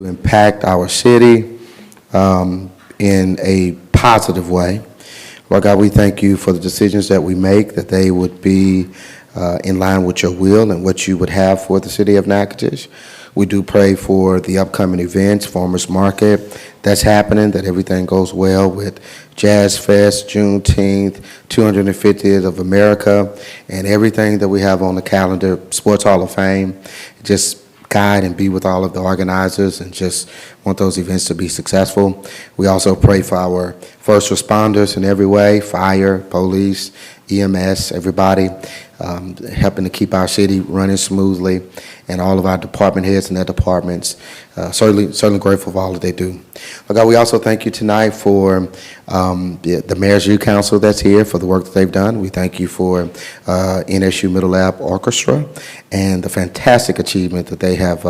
impact our city in a positive way. Lord God, we thank you for the decisions that we make, that they would be in line with your will and what you would have for the city of Natchitoches. We do pray for the upcoming events, Farmers Market that's happening, that everything goes well with Jazz Fest, Juneteenth, 250th of America, and everything that we have on the calendar, Sports Hall of Fame. Just guide and be with all of the organizers and just want those events to be successful. We also pray for our first responders in every way, fire, police, EMS, everybody, helping to keep our city running smoothly, and all of our department heads and their departments. Certainly grateful for all that they do. But God, we also thank you tonight for the Mayor's Youth Council that's here, for the work that they've done. We thank you for NSU Middle Lab Orchestra and the fantastic achievement that they have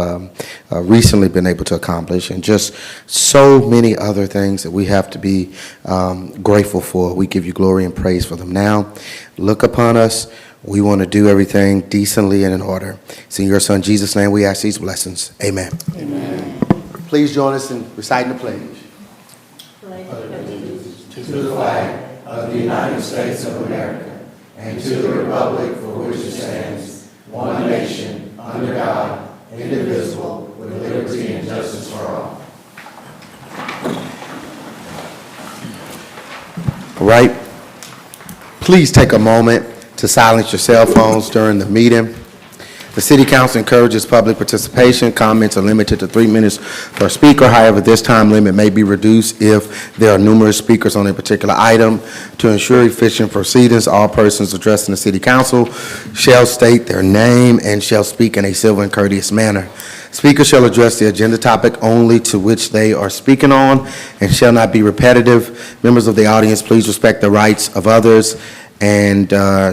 recently been able to accomplish, and just so many other things that we have to be grateful for. We give you glory and praise for them now. Look upon us. We want to do everything decently and in order. It's in your Son, Jesus' name, we ask these blessings. Amen. Amen. Please join us in reciting the pledge. Pledge allegiance to the flag of the United States of America and to the republic for which it stands, one nation, under God, indivisible, with liberty and justice for all. All right. Please take a moment to silence your cell phones during the meeting. The City Council encourages public participation. Comments are limited to 3 minutes per speaker. However, this time limit may be reduced if there are numerous speakers on a particular item. To ensure efficient proceedings, all persons addressing the City Council shall state their name and shall speak in a civil and courteous manner. Speakers shall address the agenda topic only to which they are speaking on and shall not be repetitive. Members of the audience, please respect the rights of others and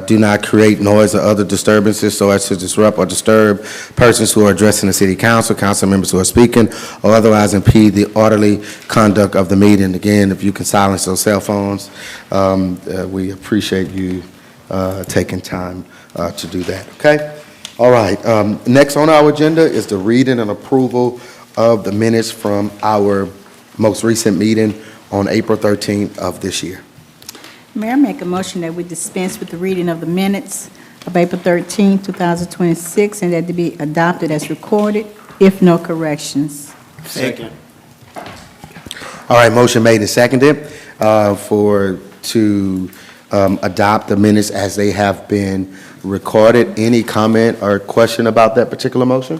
do not create noise or other disturbances so as to disrupt or disturb persons who are addressing the City Council, council members who are speaking, or otherwise impede the orderly conduct of the meeting. Again, if you can silence those cell phones, we appreciate you taking time to do that, okay? All right, next on our agenda is the reading and approval of the minutes from our most recent meeting on April 13th of this year. Mayor, I make a motion that we dispense with the reading of the minutes of April 13, 2026, and that they be adopted as recorded, if no corrections. Second. All right, motion made and seconded to adopt the minutes as they have been recorded. Any comment or question about that particular motion?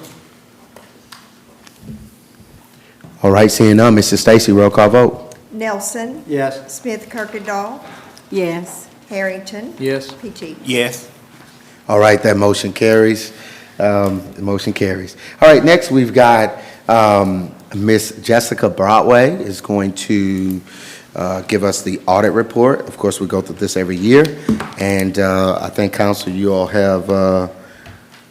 All right, seeing none, Mrs. Stacy, roll call vote. Nelson. Yes. Smith Kirkendall. Yes. Harrington. Yes. Peachy. Yes. All right, that motion carries. The motion carries. All right, next we've got Miss Jessica Broadway is going to give us the audit report. Of course, we go through this every year, and I think, Council, you all have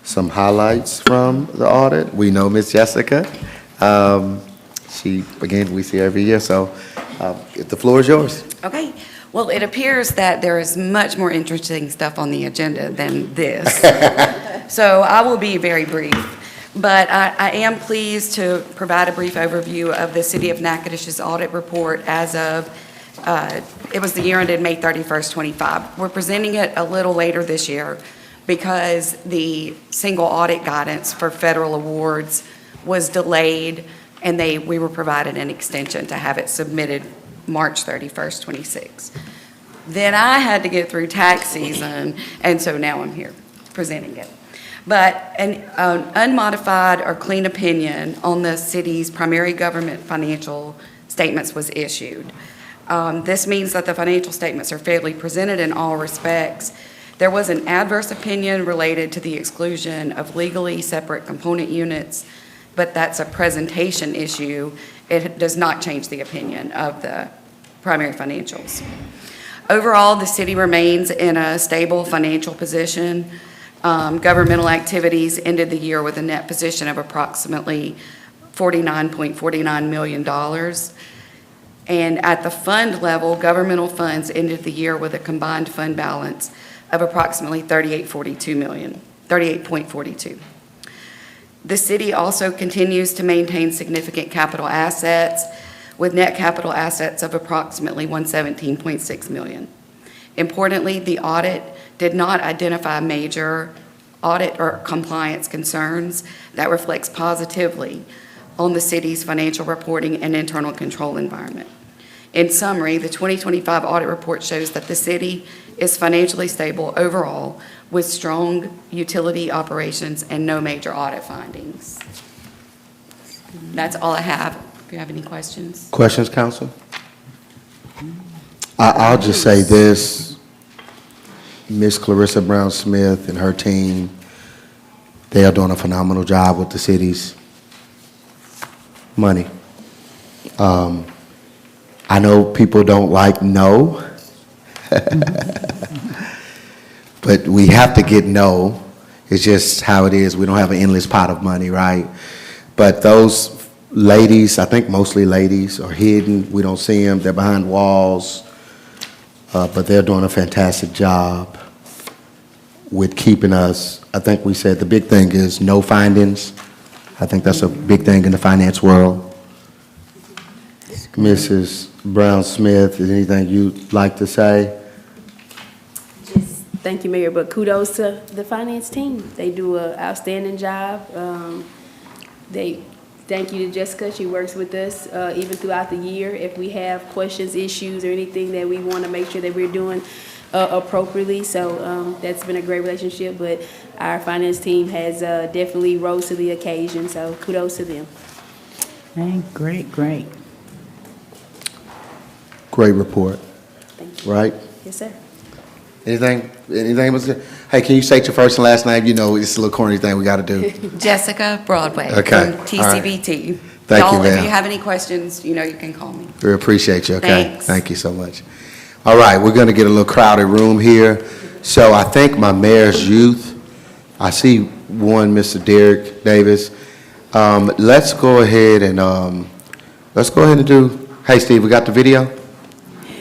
some highlights from the audit. We know Miss Jessica. Again, we see her every year, so the floor is yours. Okay. Well, it appears that there is much more interesting stuff on the agenda than this. So I will be very brief. But I am pleased to provide a brief overview of the City of Natchitoches audit report as of, it was the year ended May 31st, 25. We're presenting it a little later this year because the single audit guidance for federal awards was delayed, and we were provided an extension to have it submitted March 31st, 26. Then I had to get through tax season, and so now I'm here presenting it. But an unmodified or clean opinion on the city's primary government financial statements was issued. This means that the financial statements are fairly presented in all respects. There was an adverse opinion related to the exclusion of legally separate component units, but that's a presentation issue. It does not change the opinion of the primary financials. Overall, the city remains in a stable financial position. Governmental activities ended the year with a net position of approximately $49.49 million. And at the fund level, governmental funds ended the year with a combined fund balance of approximately $38.42 million. The city also continues to maintain significant capital assets, with net capital assets of approximately $117.6 million. Importantly, the audit did not identify major audit or compliance concerns that reflects positively on the city's financial reporting and internal control environment. In summary, the 2025 audit report shows that the city is financially stable overall, with strong utility operations and no major audit findings. That's all I have. If you have any questions. Questions, council? I'll just say this. Miss Clarissa Brown Smith and her team, they are doing a phenomenal job with the city's money. I know people don't like no, but we have to get no. It's just how it is. We don't have an endless pot of money, right? But those ladies, I think mostly ladies, are hidden. We don't see them. They're behind walls. But they're doing a fantastic job with keeping us. I think we said the big thing is no findings. I think that's a big thing in the finance world. Mrs. Brown Smith, is anything you'd like to say? Just thank you, Mayor, but kudos to the finance team. They do an outstanding job. Thank you to Jessica. She works with us even throughout the year. If we have questions, issues, or anything that we want to make sure that we're doing appropriately. So that's been a great relationship, but our finance team has definitely rose to the occasion. So kudos to them. Hey, great, great. Great report, Thank you. right? Yes, sir. Anything was good? Hey, can you state your first and last name? You know, it's a little corny thing we got to do. Jessica Broadway. Okay. From TCBT. Thank Y'all, you, ma'am. if you have any questions, you know you can call me. We appreciate you, okay? Thanks. Thank you so much. All right, we're going to get a little crowded room here. So I think my mayor's youth, I see one, Mr. Derek Davis. Let's go ahead and do, hey, Steve, we got the video?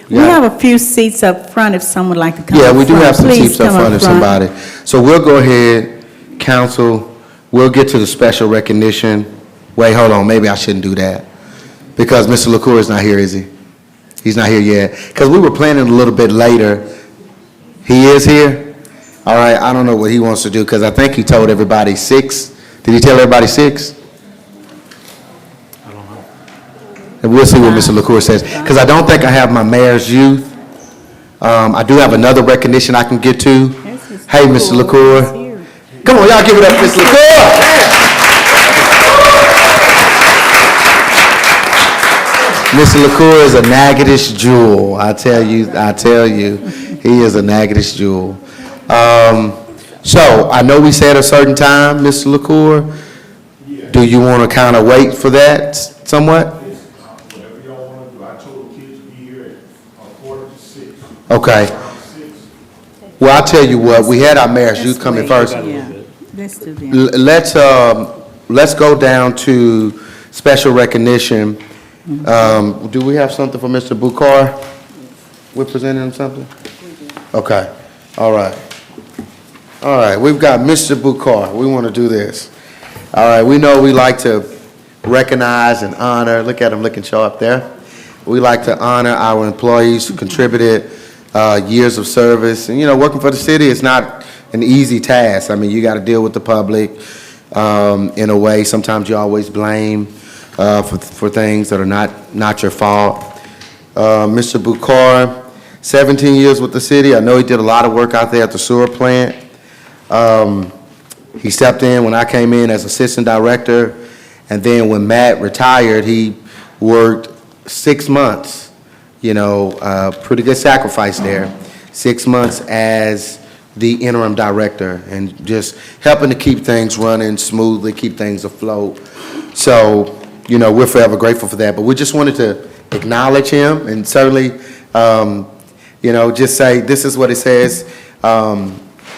We have a few seats up front if someone would like to come Yeah, up we do front. have some Please seats up come front if somebody. So we'll go ahead, council, we'll get to the special recognition. Wait, hold on, maybe I shouldn't do that. Because Mr. LaCour is not here, is he? He's not here yet. Because we were planning a little bit later. He is here? All right, I don't know what he wants to do, because I think he told everybody 6. Did he tell everybody 6? And we'll see what Mr. LaCour says, because I don't think I have my mayor's youth. I do have another recognition I can get to. Hey, Mr. LaCour. Come on, y'all give it up, Mr. LaCour. Mr. LaCour is a Natchitoches jewel. I tell you, he is a Natchitoches jewel. So I know we said a certain time, Mr. LaCour. Do you want to kind of wait for that somewhat? Whatever y'all want to do. I told the kids to be here at 5:45. Okay. Around 6. Well, I'll tell you what, we had our mayor's youth coming first. Yeah, let's do that. Let's go down to special recognition. Do we have something for Mr. Bukar? We're presenting him something? Okay, all right. All right, we've got Mr. Bukar. We want to do this. All right, we know we like to recognize and honor, look at him looking sharp there. We like to honor our employees who contributed years of service. And, you know, working for the city is not an easy task. I mean, you got to deal with the public in a way. Sometimes you always blame for things that are not your fault. Mr. Bukar, 17 years with the city. I know he did a lot of work out there at the sewer plant. He stepped in when I came in as assistant director, and then when Matt retired, he worked 6 months. You know, pretty good sacrifice there. 6 months as the interim director and just helping to keep things running smoothly, keep things afloat. So, you know, we're forever grateful for that. But we just wanted to acknowledge him and certainly, you know, just say this is what it says.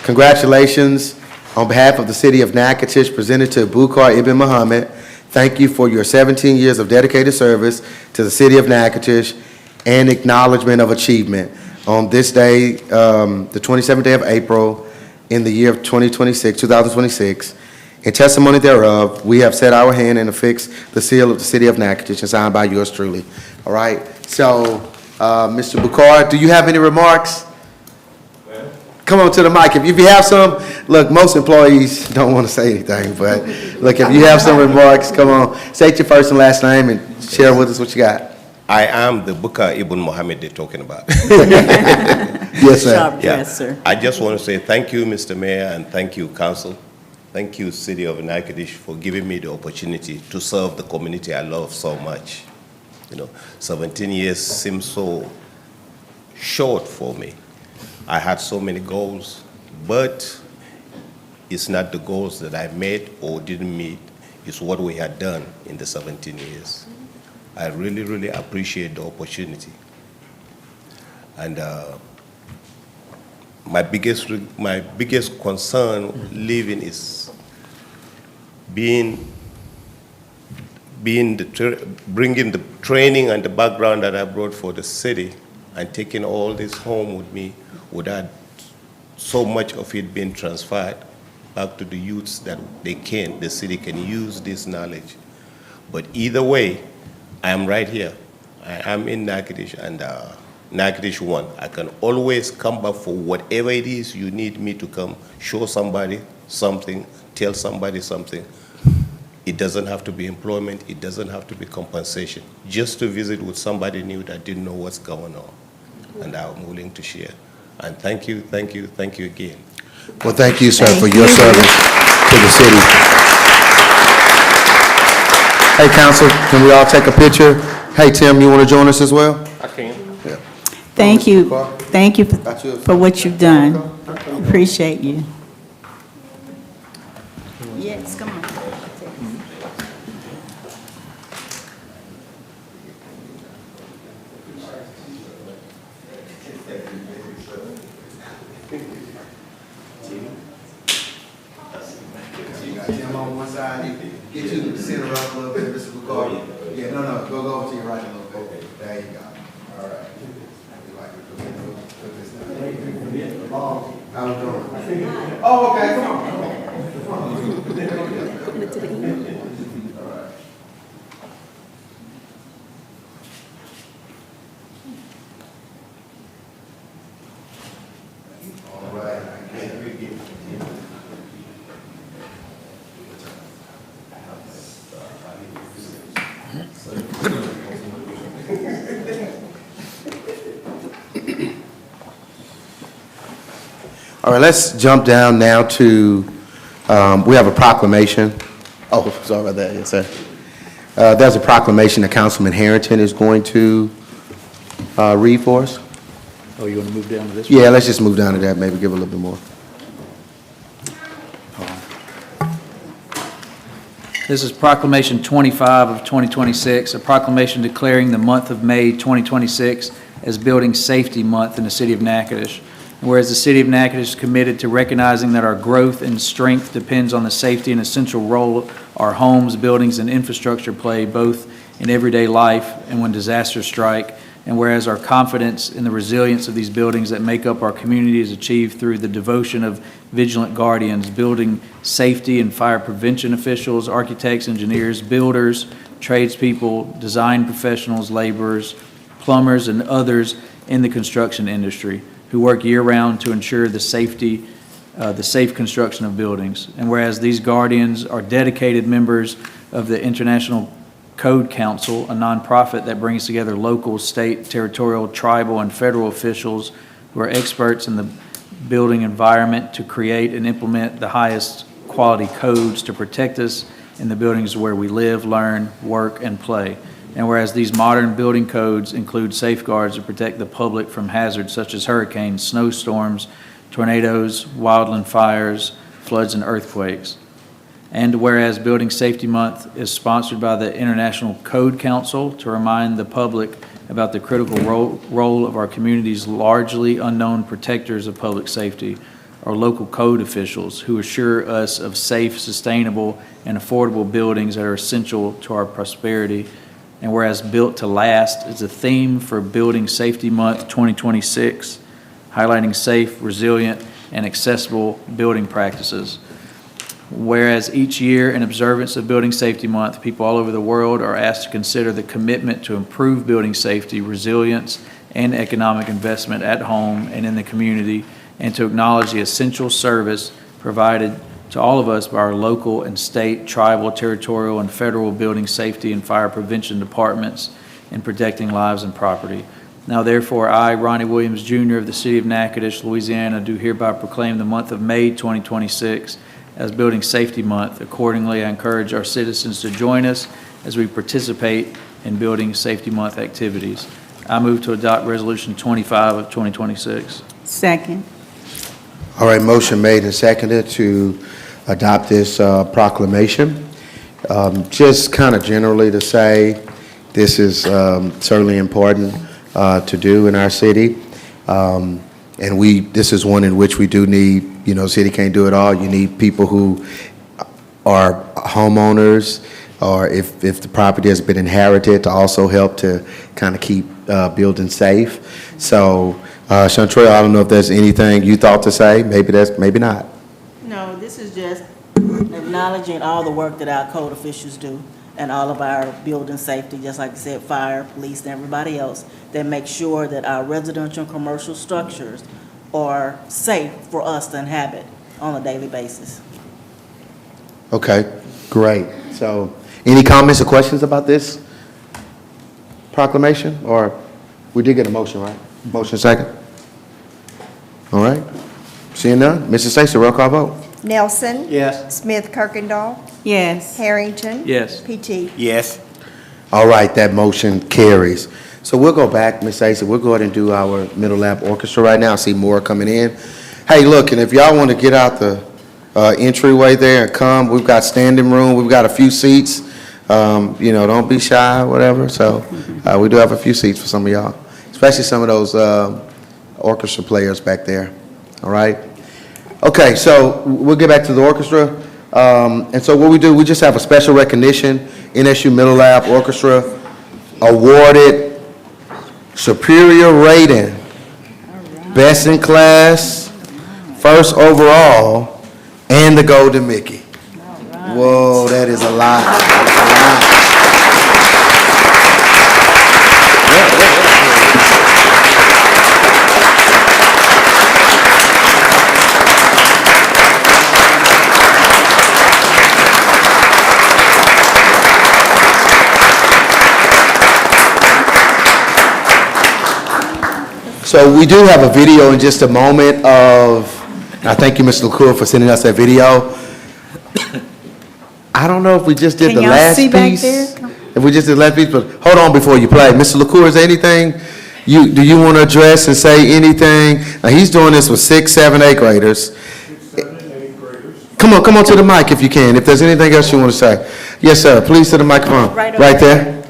Congratulations on behalf of the city of Natchitoches, presented to Bukar Ibn Muhammad. Thank you for your 17 years of dedicated service to the city of Natchitoches and acknowledgement of achievement. On this day, the 27th day of April, in the year of 2026, In testimony thereof, we have set our hand and affixed the seal of the city of Natchitoches and signed by yours truly. All right? So, Mr. Bukar, do you have any remarks? Come on to the mic. If you have some, look, most employees don't want to say anything, but look, if you have some remarks, come on. State your first and last name and share with us what you got. I am the Bukar Ibn Mohammed they're talking about. Yes, sir. Sharp Yeah. dresser. I just want to say thank you, Mr. Mayor, and thank you, Council. Thank you, City of Natchitoches, for giving me the opportunity to serve the community I love so much. 17 years seems so short for me. I had so many goals, but it's not the goals that I made or didn't meet. It's what we had done in the 17 years. I really, really appreciate the opportunity. And my biggest concern living is bringing the training and the background that I brought for the city and taking all this home with me without so much of it being transferred back to the youths that the city can use this knowledge. But either way, I am right here. I am in Natchitoches and Natchitoches 1. I can always come back for whatever it is you need me to come, show somebody something, tell somebody something. It doesn't have to be employment. It doesn't have to be compensation. Just to visit with somebody new that didn't know what's going on. And I'm willing to share. And thank you again. Well, thank you, sir, Thank for your you. service to the city. Hey, council, can we all take a picture? Hey, Tim, you want to join us as well? I can. Thank you. Thank you Got you. for what you've done. Appreciate you. Yes, come on. Tim on one side, get you to center up a little bit, Mr. Bukar. Yeah, no, go over to your right a little bit. There you go. All right. How we doing? Oh, okay, come on. All right. All right, let's jump down now to, we have a proclamation. Oh, sorry about that, yes, sir. There's a proclamation that Councilman Harrington is going to read for us. Oh, you want to move down to this one? Yeah, let's just move down to that, maybe give a little bit more. This is Proclamation 25 of 2026, a proclamation declaring the month of May 2026 as Building Safety Month in the city of Natchitoches. And whereas the city of Natchitoches is committed to recognizing that our growth and strength depends on the safety and essential role our homes, buildings, and infrastructure play both in everyday life and when disasters strike, and whereas our confidence in the resilience of these buildings that make up our community is achieved through the devotion of vigilant guardians, building safety and fire prevention officials, architects, engineers, builders, tradespeople, design professionals, laborers, plumbers, and others in the construction industry who work year-round to ensure the safe construction of buildings. And whereas these guardians are dedicated members of the International Code Council, a nonprofit that brings together local, state, territorial, tribal, and federal officials who are experts in the building environment to create and implement the highest quality codes to protect us in the buildings where we live, learn, work, and play. And whereas these modern building codes include safeguards to protect the public from hazards such as hurricanes, snowstorms, tornadoes, wildland fires, floods, and earthquakes. And whereas Building Safety Month is sponsored by the International Code Council to remind the public about the critical role of our community's largely unknown protectors of public safety, our local code officials who assure us of safe, sustainable, and affordable buildings that are essential to our prosperity. And whereas Built to Last is a theme for Building Safety Month 2026, highlighting safe, resilient, and accessible building practices. Whereas each year in observance of Building Safety Month, people all over the world are asked to consider the commitment to improve building safety, resilience, and economic investment at home and in the community, and to acknowledge the essential service provided to all of us by our local and state, tribal, territorial, and federal building safety and fire prevention departments in protecting lives and property. Now therefore, I, Ronnie Williams, Jr. of the City of Natchitoches, Louisiana, do hereby proclaim the month of May 2026 as Building Safety Month. Accordingly, I encourage our citizens to join us as we participate in Building Safety Month activities. I move to adopt Resolution 25 of 2026. Second. All right, motion made and seconded to adopt this proclamation. Just kind of generally to say, this is certainly important to do in our city. And this is one in which we do need, city can't do it all. You need people who are homeowners, or if the property has been inherited, to also help to kind of keep buildings safe. So, Chantrell, I don't know if there's anything you thought to say. Maybe not. No, this is just acknowledging all the work that our code officials do and all of our building safety, just like I said, fire, police, and everybody else, that make sure that our residential and commercial structures are safe for us to inhabit on a daily basis. Okay, great. So, any comments or questions about this proclamation? Or we did get a motion, right? Motion second? All right. Seeing none, Mrs. Stacey, roll call vote. Nelson. Yes. Smith Kirkendall. Yes. Harrington. Yes. PT. Yes. All right, that motion carries. So we'll go back, Ms. Stacey, we'll go ahead and do our Middle Lap Orchestra right now. I see more coming in. Hey, look, and if y'all want to get out the entryway there and come, we've got standing room, we've got a few seats. Don't be shy, whatever. So we do have a few seats for some of y'all, especially some of those orchestra players back there. All right? Okay, so we'll get back to the orchestra. And so what we do, we just have a special recognition. NSU Middle Lab Orchestra awarded superior rating, best in class, first overall, and the Golden Mickey. Whoa, that is a lot. So we do have a video in just a moment of, I thank you, Mr. LaCour, for sending us that video. I don't know if we just did the last piece. Can y'all see back there? If we just did the last piece, but hold on before you play. Mr. LaCour, is there anything do you want to address and say anything? Now, he's doing this with 6, 7, 8 graders. 6, 7, and 8 graders. Come on to the mic if you can. If there's anything else you want to say. Yes, sir. Please to the microphone. Right there.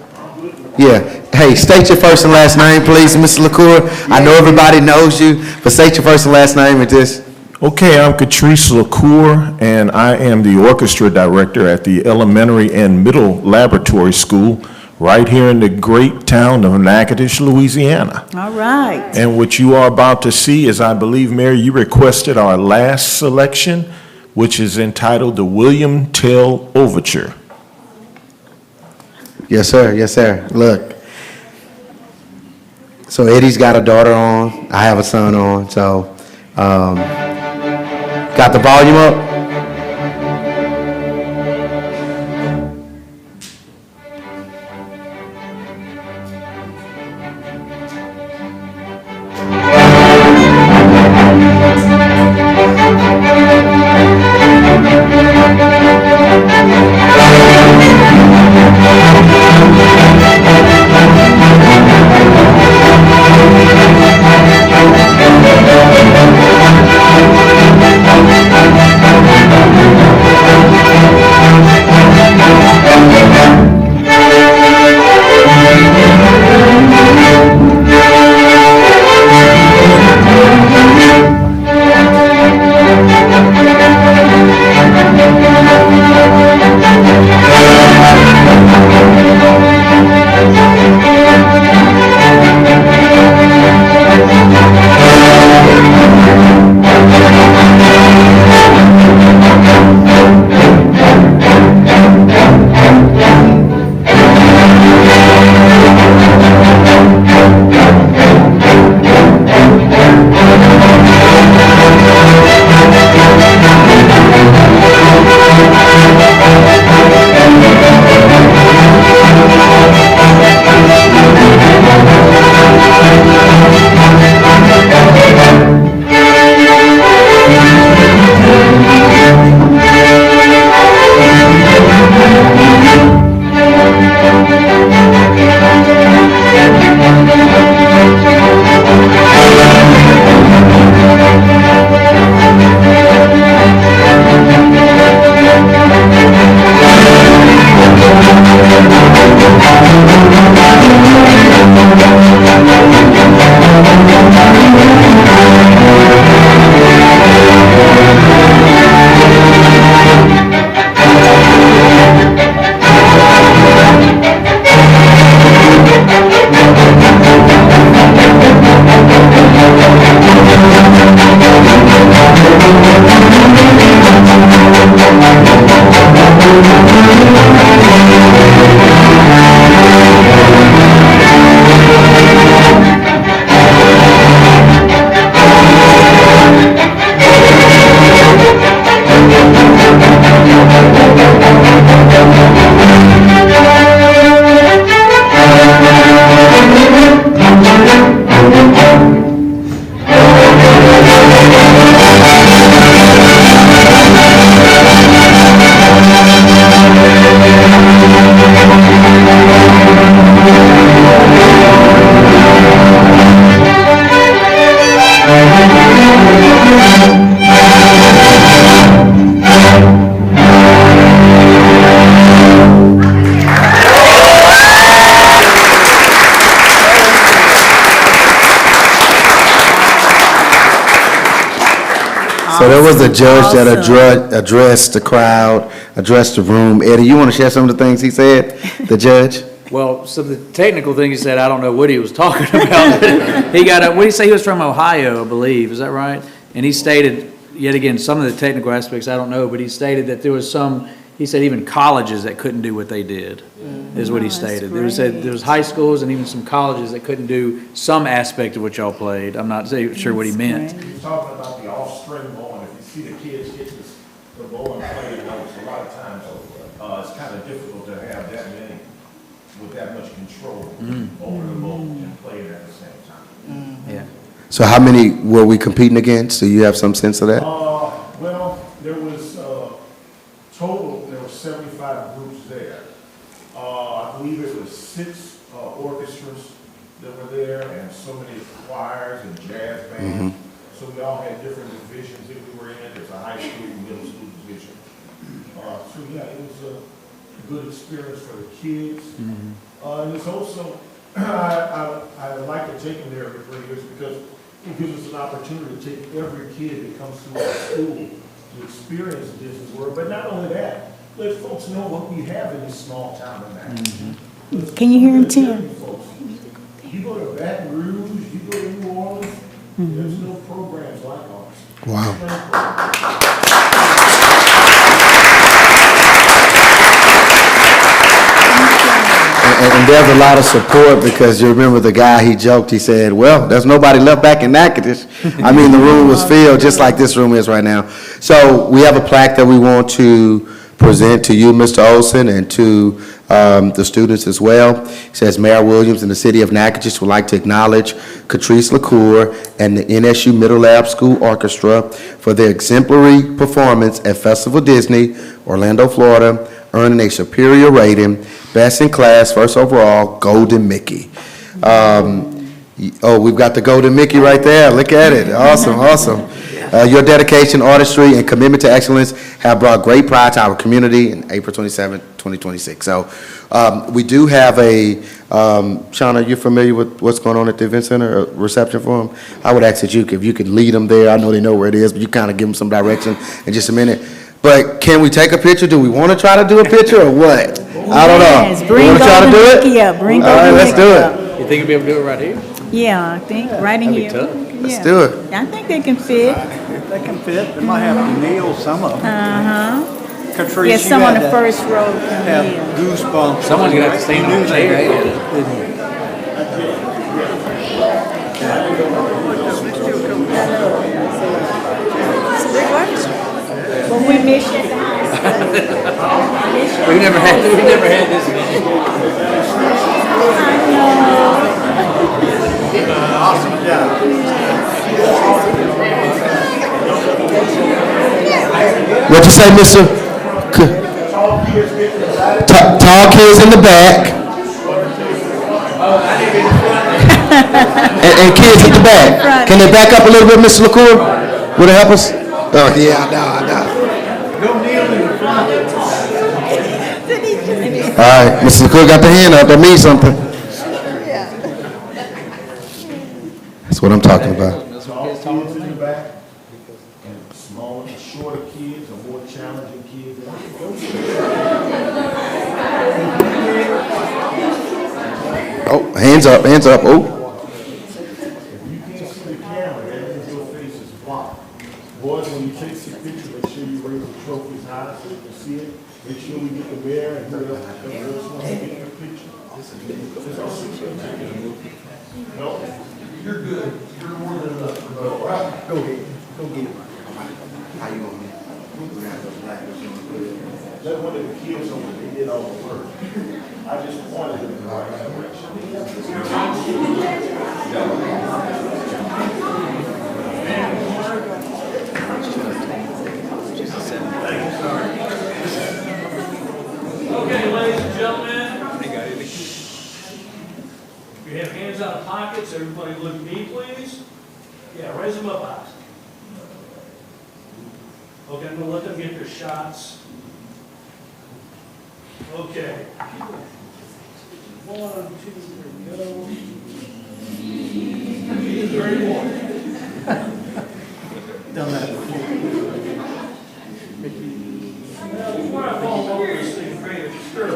Yeah. Hey, state your first and last name, please, Mr. LaCour. I know everybody knows you, but state your first and last name and just. Okay, I'm Catrice LaCour, and I am the orchestra director at the Elementary and Middle Laboratory School right here in the great town of Natchitoches, Louisiana. All right. And what you are about to see is, I believe, Mary, you requested our last selection, which is entitled the William Tell Overture. Yes, sir. Yes, sir. Look. So Eddie's got a daughter on. I have a son on. So, got the volume up? was the judge that Awesome. addressed the crowd, addressed the room. Eddie, you want to share some of the things he said, the judge? Well, some of the technical thing he said, I don't know what he was talking about. He got up, what did he say? He was from Ohio, I believe, is that right? And he stated, yet again, some of the technical aspects, I don't know, but he stated that there was some, he said even colleges that couldn't do what they did, is what he Oh, that's stated. great. There was high schools and even some colleges that couldn't do some aspect of what y'all played. I'm not sure what he meant. That's He's talking about the off-string bowling. If you see the kids hit the bowling play notes, a lot of times, it's kind of difficult to have that many with that much control over the bowl and play it at the same time. Yeah. So how many were we competing against? Do you have some sense of that? Well, there was, total, there were 75 groups there. I believe it was 6 orchestras that were there and so many choirs and jazz bands. So we all had different divisions that we were in. There's a high school, middle school division. So yeah, it was a good experience for the kids. And it's also, I like to take them there every 3 years because it gives us an opportunity to take every kid that comes through our school to experience Disney World. But not only that, let folks know what we have in this small town of Natchitoches. Can you hear him, Tim? You go to Baton Rouge, you go to New Orleans, there's no programs like ours. Wow. And there's a lot of support because you remember the guy, he joked, he said, well, there's nobody left back in Natchitoches. I mean, the room was filled just like this room is right now. So we have a plaque that we want to present to you, Mr. Olson, and to the students as well. It says, Mayor Williams and the city of Natchitoches would like to acknowledge Catrice LaCour and the NSU Middle Lab School Orchestra for their exemplary performance at Festival Disney, Orlando, Florida, earning a superior rating, best in class, first overall, Golden Mickey. We've got the Golden Mickey right there. Look at it. Awesome, awesome. Your dedication, artistry, and commitment to excellence have brought great pride to our community in April 27, 2026. So we do have a, Shauna, are you familiar with what's going on at the event center, reception for them? I would ask that if you could lead them there. I know they know where it is, but you kind of give them some direction in just a minute. But can we take a picture? Do we want to try to do a picture or what? I don't know. Yes, bring You want to try to do Golden it? Mickey up. Bring All right, Golden let's Mickey do up. it. You think you'll be able to do it right here? Yeah, I think, right in That'd be here. tough. Let's Yeah. do it. I think they can fit. They can fit, they might have to kneel some of them. Catrice, Yeah, you some on had the to first row can have kneel. goosebumps. Someone's gonna have to stand You on knew the they chair. did, didn't you? Well, we miss you guys. We never had this again. Awesome job. What you say, Mr.? Tall kids in the back. and kids at the back. Can they back up a little bit, Mr. LaCour? Would it help us? Oh, yeah, I know. All right, Mr. LaCour got the hand up. That means something. That's what I'm talking about. Tall kids in the back and smaller, shorter kids or more challenging kids. Oh, hands up, hands up. Oh. If you can't see the camera, that means your face is blocked. Boys, when you take the picture, make sure you raise the trophies high so you can see it. Make sure we get the mayor and whoever else wants to get the picture. No? You're good. You're more than enough. All right. Go ahead. Go get it. How you gonna let one of the kids over there did all the work. I just pointed them in the right direction. Okay, ladies and gentlemen. If you have hands out of pockets, everybody look at me, please. Yeah, raise them up high. Okay, I'm gonna let them get their shots. Okay. 1, 2, 3, go. Very good. Done that before. There's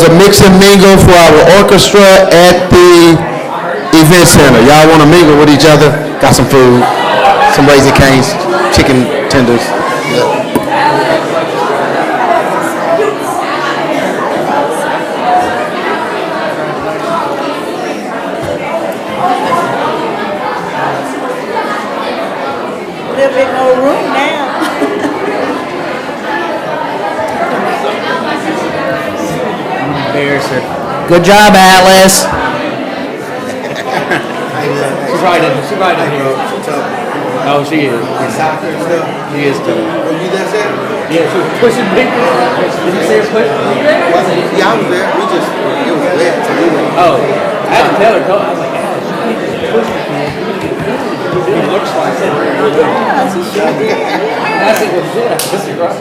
a mix and mingle for our orchestra at the event center. Y'all want to mingle with each other? Got some food, some Raising Cane's, chicken tenders. Yeah. A little bit more room now. Good job, Atlas. She probably didn't hear it. Oh, she is. She is too. Yeah, she was pushing people. Did you see her push? Yeah, I was there. It was wet. Oh, I had to tell her. I was like, Atlas, you need to push people. It looks like it. Yeah, she sure did. I said, well, shit, I guess you're right.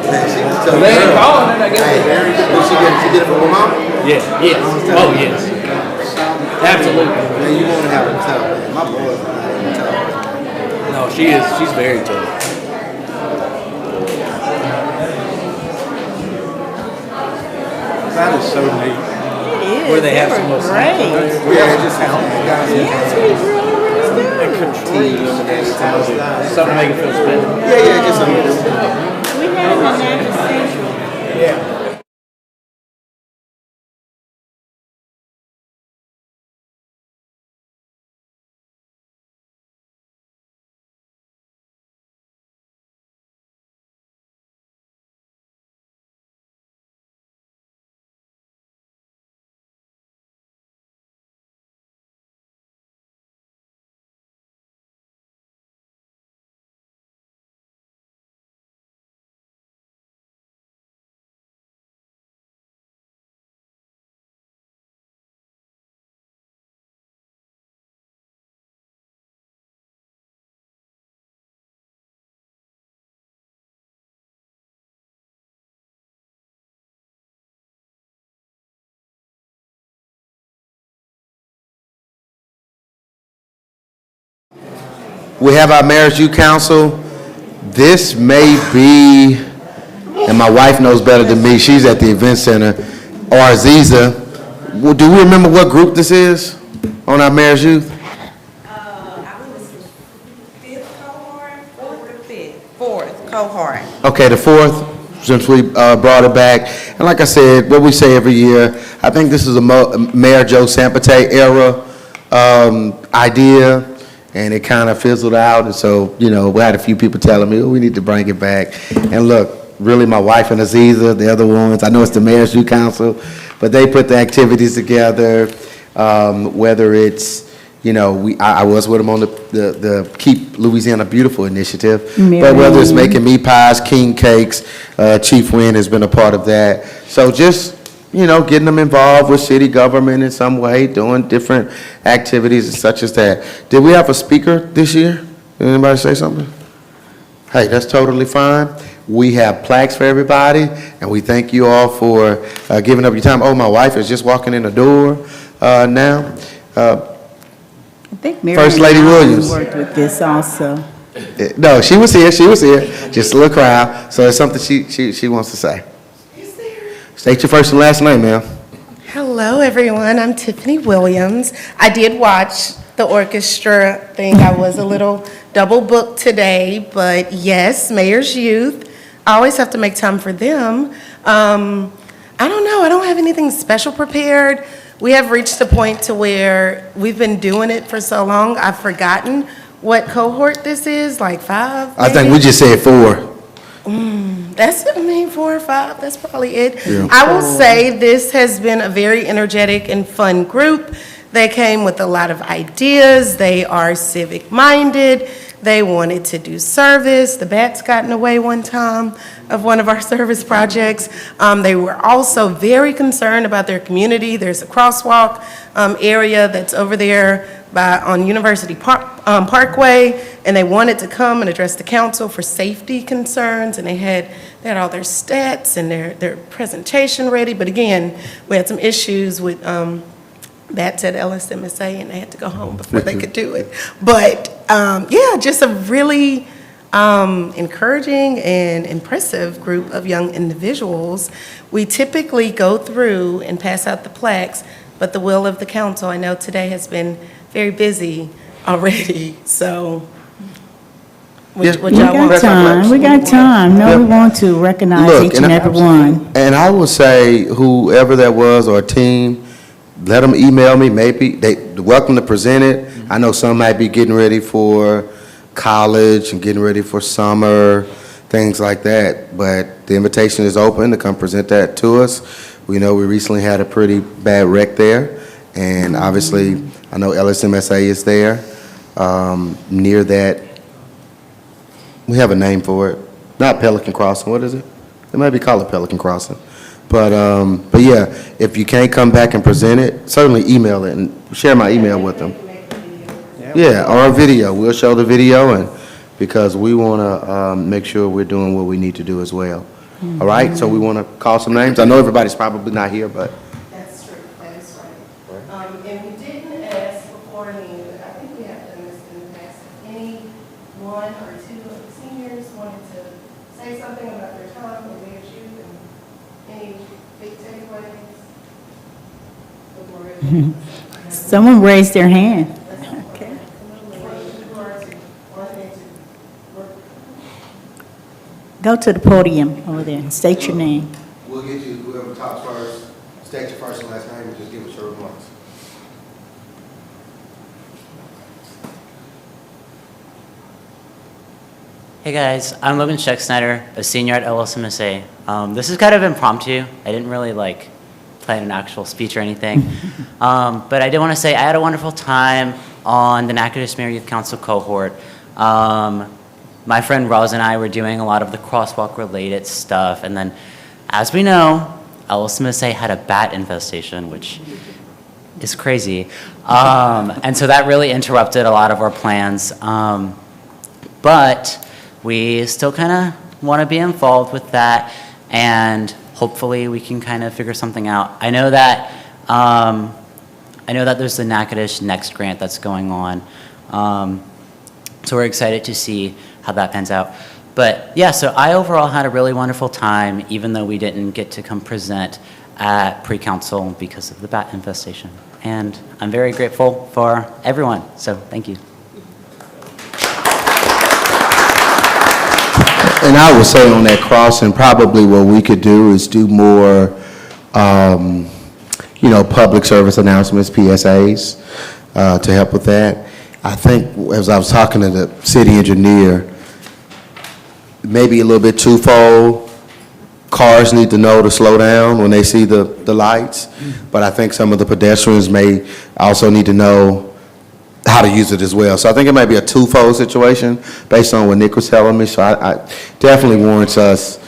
She was So they ain't calling it, I guess. She did it for my mom? Yeah, yes. Oh, yes. Absolutely. Man, you want to have her tough, man. My boys are not even tough. No, she is. She's very tough. That is so neat. It is. Where they have were some of those great. Yeah, just how guys. Yes, we really good. Something to make it feel special. Yeah, just We had it in Natchez Central. We have our Mayor's Youth Council. This may be, and my wife knows better than me, she's at the event center, or Aziza. Well, do we remember what group this is on our Mayor's Youth? I believe it's the fifth cohort, fourth or fifth? Fourth cohort. Okay, the fourth, since we brought it back. And like I said, what we say every year, I think this is a Mayor Joe Sampate era idea, and it kind of fizzled out. And so, we had a few people telling me, oh, we need to bring it back. And look, really my wife and Aziza, the other ones, I know it's the Mayor's Youth Council, but they put the activities together, whether it's, I was with them on the Keep Louisiana Beautiful initiative. But whether it's making meat pies, king cakes, Chief Wynn has been a part of that. So just, getting them involved with city government in some way, doing different activities and such as that. Did we have a speaker this year? Did anybody say something? Hey, that's totally fine. We have plaques for everybody, and we thank you all for giving up your time. Oh, my wife is just walking in the door now. I think Mary First Lady Williams. worked with this also. No, she was here, just a little crowd, so it's something she wants to say. State your first and last name, ma'am. Hello, everyone. I'm Tiffany Williams. I did watch the orchestra thing. I was a little double booked today, but yes, Mayor's Youth. I always have to make time for them. I don't know. I don't have anything special prepared. We have reached the point to where we've been doing it for so long, I've forgotten what cohort this is, like 5? I think we just said 4. That's, 4 or 5, that's probably it. Yeah. I will say this has been a very energetic and fun group. They came with a lot of ideas. They are civic-minded. They wanted to do service. The bats got in the way one time of one of our service projects. They were also very concerned about their community. There's a crosswalk area that's over there on University Parkway, and they wanted to come and address the council for safety concerns, and they had all their stats and their presentation ready, but again, we had some issues with that's at LSMSA, and they had to go home before they could do it. But, yeah, just a really encouraging and impressive group of young individuals. We typically go through and pass out the plaques, but the will of the council, I know today has been very busy already, so what y'all want? We got time. No, we want to recognize Look, each and every one. And I will say, whoever that was or team, let them email me, maybe, they're welcome to present it. I know some might be getting ready for college and getting ready for summer, things like that, but the invitation is open to come present that to us. We know we recently had a pretty bad wreck there, and obviously, I know LSMSA is there. Near that, we have a name for it, not Pelican Crossing, what is it? It might be called Pelican Crossing. But yeah, if you can't come back and present it, certainly email it and share my email with them. Yeah, or a video. We'll show the video, and because we want to make sure we're doing what we need to do as well. All right, so we want to call some names. I know everybody's probably not here, but. That's true, that is right. And we didn't ask beforehand, but I think we have done this in the past. If any one or two of the seniors wanted to say something about their time or their youth and any big takeaways? Someone raised their hand. Okay. Go to the podium over there and state your name. We'll get you whoever talks first, state your first and last name, and just give us your remarks. Hey guys, I'm Logan Scheck-Snyder, a senior at LSMSA. This is kind of impromptu. I didn't really plan an actual speech or anything. But I did want to say I had a wonderful time on the Natchitoches Mayor Youth Council cohort. My friend Roz and I were doing a lot of the crosswalk related stuff, and then as we know, LSMSA had a bat infestation, which is crazy. And so that really interrupted a lot of our plans. But we still kind of want to be involved with that, and hopefully we can kind of figure something out. I know that there's the Natchitoches Next grant that's going on. So we're excited to see how that pans out. But yeah, so I overall had a really wonderful time, even though we didn't get to come present at pre-council because of the bat infestation. And I'm very grateful for everyone, so thank you. And I would say on that crossing, probably what we could do is do more, public service announcements, PSAs, to help with that. I think as I was talking to the city engineer, maybe a little bit twofold. Cars need to know to slow down when they see the lights, but I think some of the pedestrians may also need to know how to use it as well. So I think it might be a twofold situation based on what Nick was telling me. So I definitely warrants us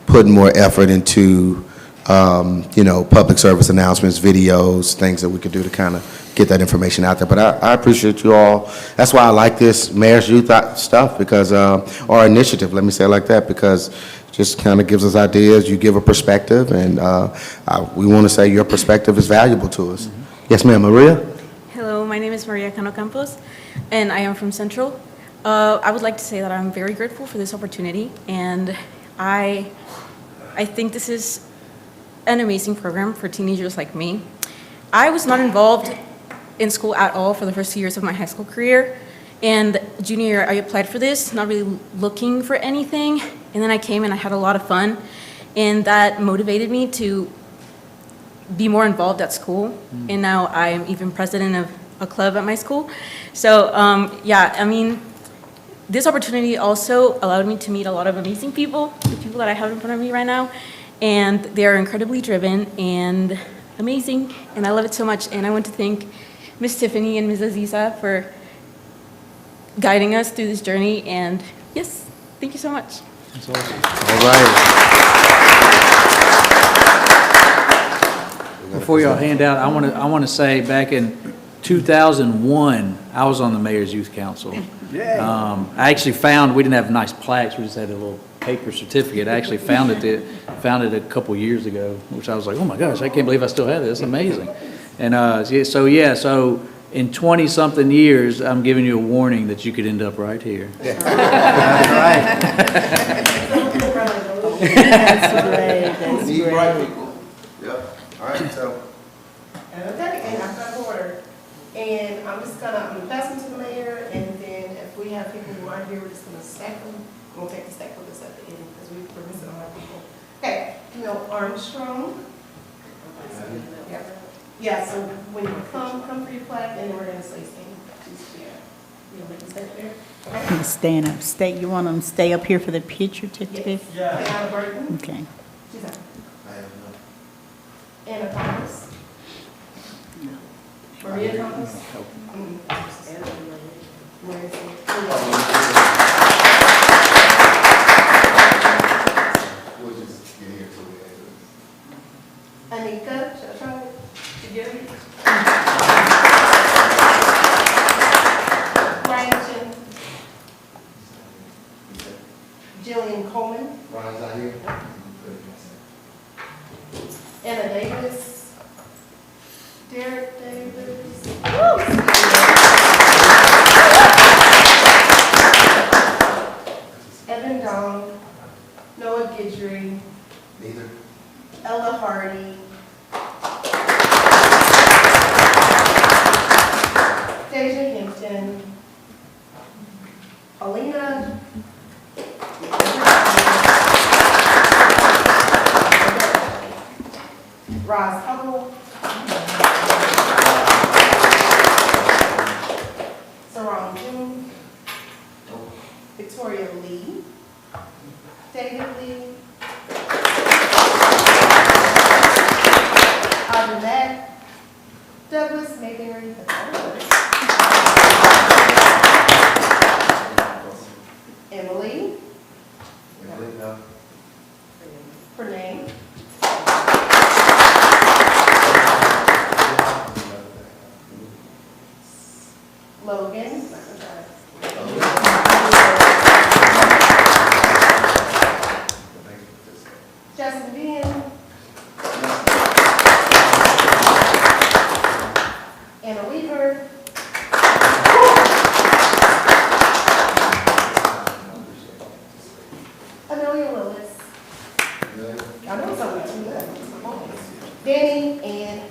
putting more effort into, public service announcements, videos, things that we could do to kind of get that information out there. But I appreciate you all. That's why I like this Mayor's Youth stuff, because, or initiative, let me say it like that, because it just kind of gives us ideas. You give a perspective, and we want to say your perspective is valuable to us. Yes, ma'am. Maria? Hello, my name is Maria Cano Campos, and I am from Central. I would like to say that I'm very grateful for this opportunity, and I think this is an amazing program for teenagers like me. I was not involved in school at all for the first 2 years of my high school career, and junior year I applied for this, not really looking for anything, and then I came and I had a lot of fun, and that motivated me to be more involved at school, and now I am even president of a club at my school. So this opportunity also allowed me to meet a lot of amazing people, the people that I have in front of me right now, and they are incredibly driven and amazing, and I love it so much. And I want to thank Miss Tiffany and Ms. Aziza for guiding us through this journey, and yes, thank you so much. That's awesome. All right. Before y'all hand out, I want to say back in 2001, I was on the Mayor's Youth Council. Yeah. I actually found, we didn't have nice plaques, we just had a little paper certificate. I actually found it a couple years ago, which I was like, oh my gosh, I can't believe I still have this, amazing. And so in 20-something years, I'm giving you a warning that you could end up right here. That's right. That's great, that's Need bright great. people. Yep. All right, so. Okay, and I've got order. And I'm gonna pass them to the mayor, and then if we have people who aren't here, we're just gonna stack them. We'll take the stack with us at the end, because we're missing a lot of people. Okay, Camille Armstrong. Yeah, so when you come for your plaque, and then we're gonna say stand. You know, make them stay there. Okay? You stand up, stay, you want them to stay up here for the picture, Tiffany? Yes. Anna Burton. Okay. She's out. Anna Thomas. Maria Thomas. Where is it? We'll just get here till we Anika, should I try it? Did you get it? Brian Jillian Coleman. Brian's out here. Anna Davis. Derek Davis. Evan Dong. Noah Guidry. Neither. Ella Hardy. Deja Hinton. Alina. Roz Hubble. Sarong June. Victoria Lee. David Lee. Audrey Douglas Mayberry. Emily. Renee. Logan. Justin Bean. Anna Weaver. Amelia Willis. I know it's only two left. Danny and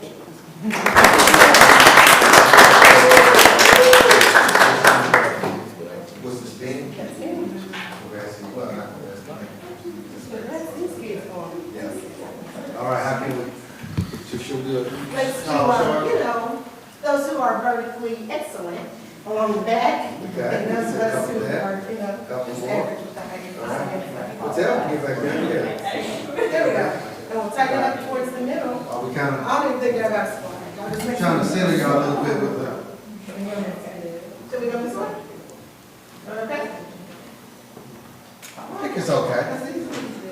What's the spin? that's him. Well, not The rest of these kids on. yeah. All right, how can we, should we do it? Let's do, Tom Sawyer? you know, those who are vertically excellent along the back. Okay. And those of us Couple who there. are, you know, Couple just more. average with the height. All right. Well, tell them, get back there, yeah. There we go. And we'll tighten up towards the middle. Are we kind of I don't even think that about squat. I'll just make trying to sure- center y'all a little bit with the, So we go this way? Okay? I think it's okay. That's easy.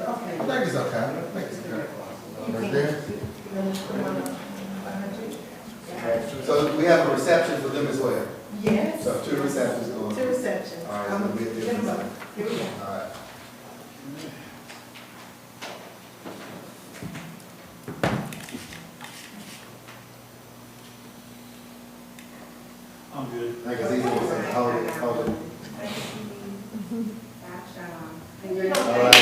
Okay. I think it's okay. I think it's okay. Right there. So we have a reception for them as well. Yes. So 2 receptions going. Two receptions. All right, so we'll get them. Here we go. All right. I'm good. I think it's easy to say, hold it, hold it. All right.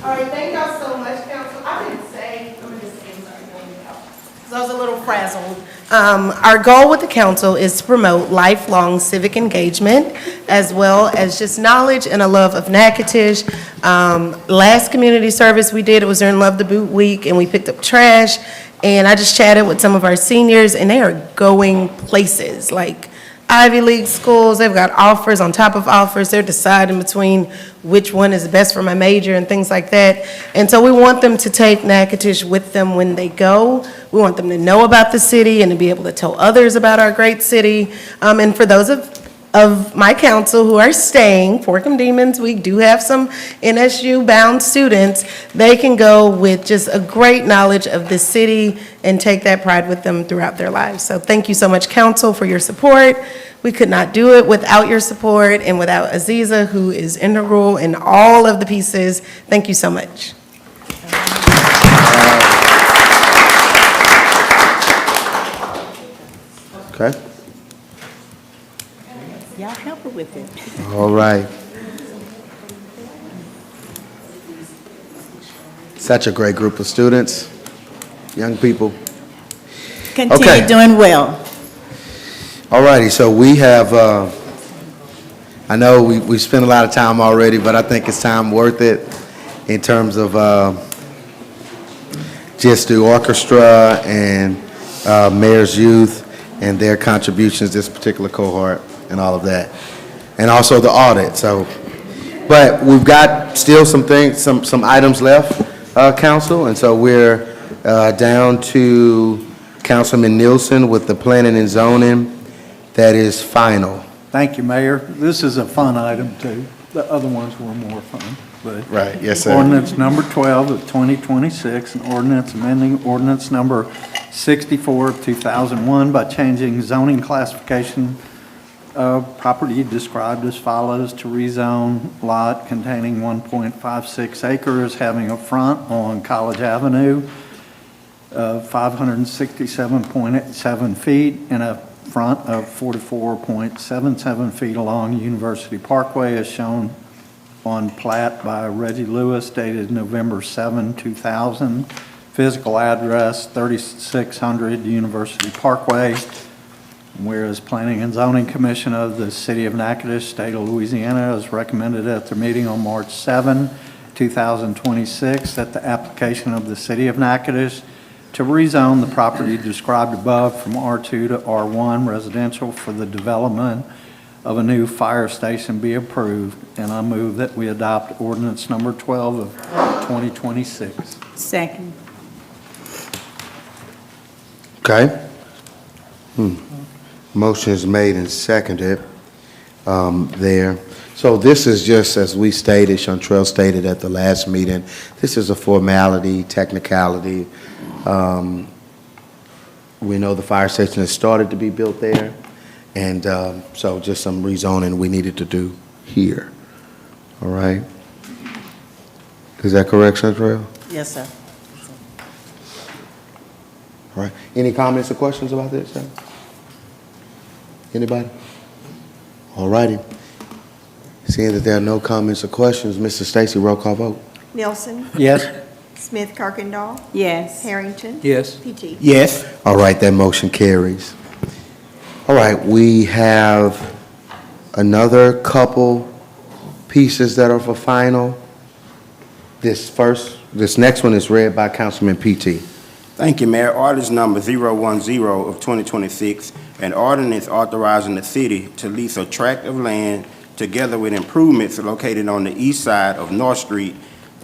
All right, thank y'all so much, council. I didn't say, I'm gonna just say something else. So I was a little frazzled. Our goal with the council is to promote lifelong civic engagement, as well as just knowledge and a love of Natchitoches. Last community service we did, it was during Love the Boot Week, and we picked up trash. And I just chatted with some of our seniors, and they are going places, like Ivy League schools. They've got offers on top of offers. They're deciding between which one is best for my major and things like that. And so we want them to take Natchitoches with them when they go. We want them to know about the city and to be able to tell others about our great city. And for those of of my council who are staying, Forkham Demons, we do have some NSU-bound students, they can go with just a great knowledge of the city and take that pride with them throughout their lives. So thank you so much, council, for your support. We could not do it without your support and without Aziza, who is integral in all of the pieces. Thank you so much. Okay, Y'all help her with it. all right. Such a great group of students, young people. Continue Okay. doing well. All righty, so we have, I know we spent a lot of time already, but I think it's time worth it in terms of just the orchestra and Mayor's Youth and their contributions, this particular cohort and all of that. And also the audit, so. But we've got still some things, some items left, council, and so we're down to Councilman Nielsen with the planning and zoning. That is final. Thank you, Mayor. This is a fun item, too. The other ones were more fun, but. Right, yes, sir. Ordinance number 12 of 2026, an ordinance amending ordinance number 64 of 2001 by changing zoning classification of property described as follows: to rezone lot containing 1.56 acres having a front on College Avenue of 567.7 feet and a front of 44.77 feet along University Parkway as shown on plat by Reggie Lewis dated November 7, 2000. Physical address 3600 University Parkway. Whereas Planning and Zoning Commission of the City of Natchitoches, State of Louisiana, has recommended at their meeting on March 7, 2026, that the application of the City of Natchitoches to rezone the property described above from R2 to R1 residential for the development of a new fire station be approved, and I move that we adopt ordinance number 12 of 2026. Second. Okay. Motion is made and seconded there. So this is just, as we stated, Chantrell stated at the last meeting, this is a formality, technicality. We know the fire station has started to be built there, and so just some rezoning we needed to do here. All right? Is that correct, Chantrell? Yes, sir. All right. Any comments or questions about this, sir? Anybody? All righty. Seeing that there are no comments or questions, Mr. Stacy, roll call vote. Nelson. Yes? Smith Kirkendall. Yes. Harrington. Yes. Petrie. Yes. All right, that motion carries. All right, we have another couple pieces that are for final. This next one is read by Councilman P.T. Thank you, Mayor. Ordinance number 010 of 2026, an ordinance authorizing the city to lease a tract of land together with improvements located on the east side of North Street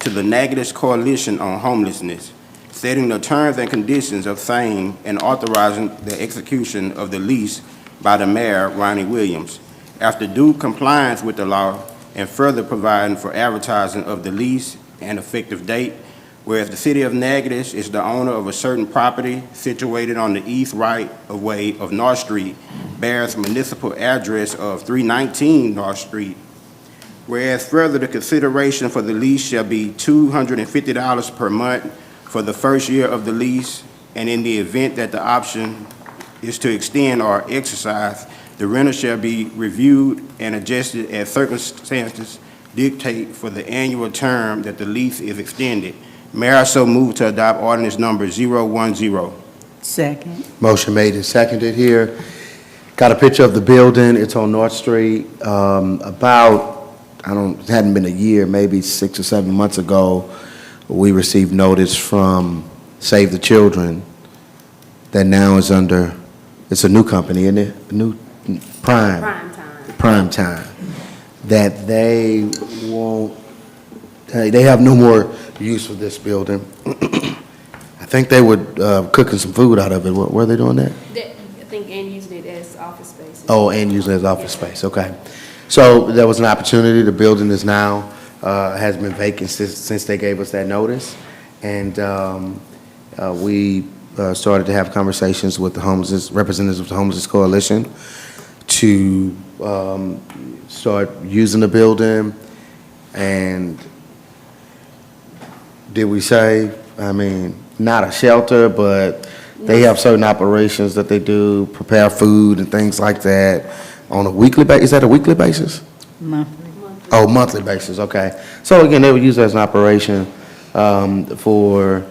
to the Natchitoches Coalition on Homelessness, setting the terms and conditions of same and authorizing the execution of the lease by the mayor, Ronnie Williams, after due compliance with the law and further providing for advertising of the lease and effective date. Whereas the city of Natchitoches is the owner of a certain property situated on the east right-of-way of North Street, bears municipal address of 319 North Street. Whereas further, the consideration for the lease shall be $250 per month for the first year of the lease, and in the event that the option is to extend or exercise, the renter shall be reviewed and adjusted as circumstances dictate for the annual term that the lease is extended. Mayor, I so move to adopt ordinance number 010. Second. Motion made and seconded here. Got a picture of the building. It's on North Street. It hadn't been a year, maybe 6 or 7 months ago, we received notice from Save the Children that now is under, it's a new company, isn't it? A new Prime Time. That they have no more use for this building. I think they were cooking some food out of it. Were they doing that? I think and using it as office space. Oh, and using it as office space, okay. So there was an opportunity, the building is now, has been vacant since they gave us that notice. And we started to have conversations with the homeless, representatives of the Homeless Coalition to start using the building. And did we say, I mean, not a shelter, but they have certain operations that they do, prepare food and things like that on a weekly basis. Is that a weekly basis? Monthly. Oh, monthly basis, okay. So again, they would use it as an operation to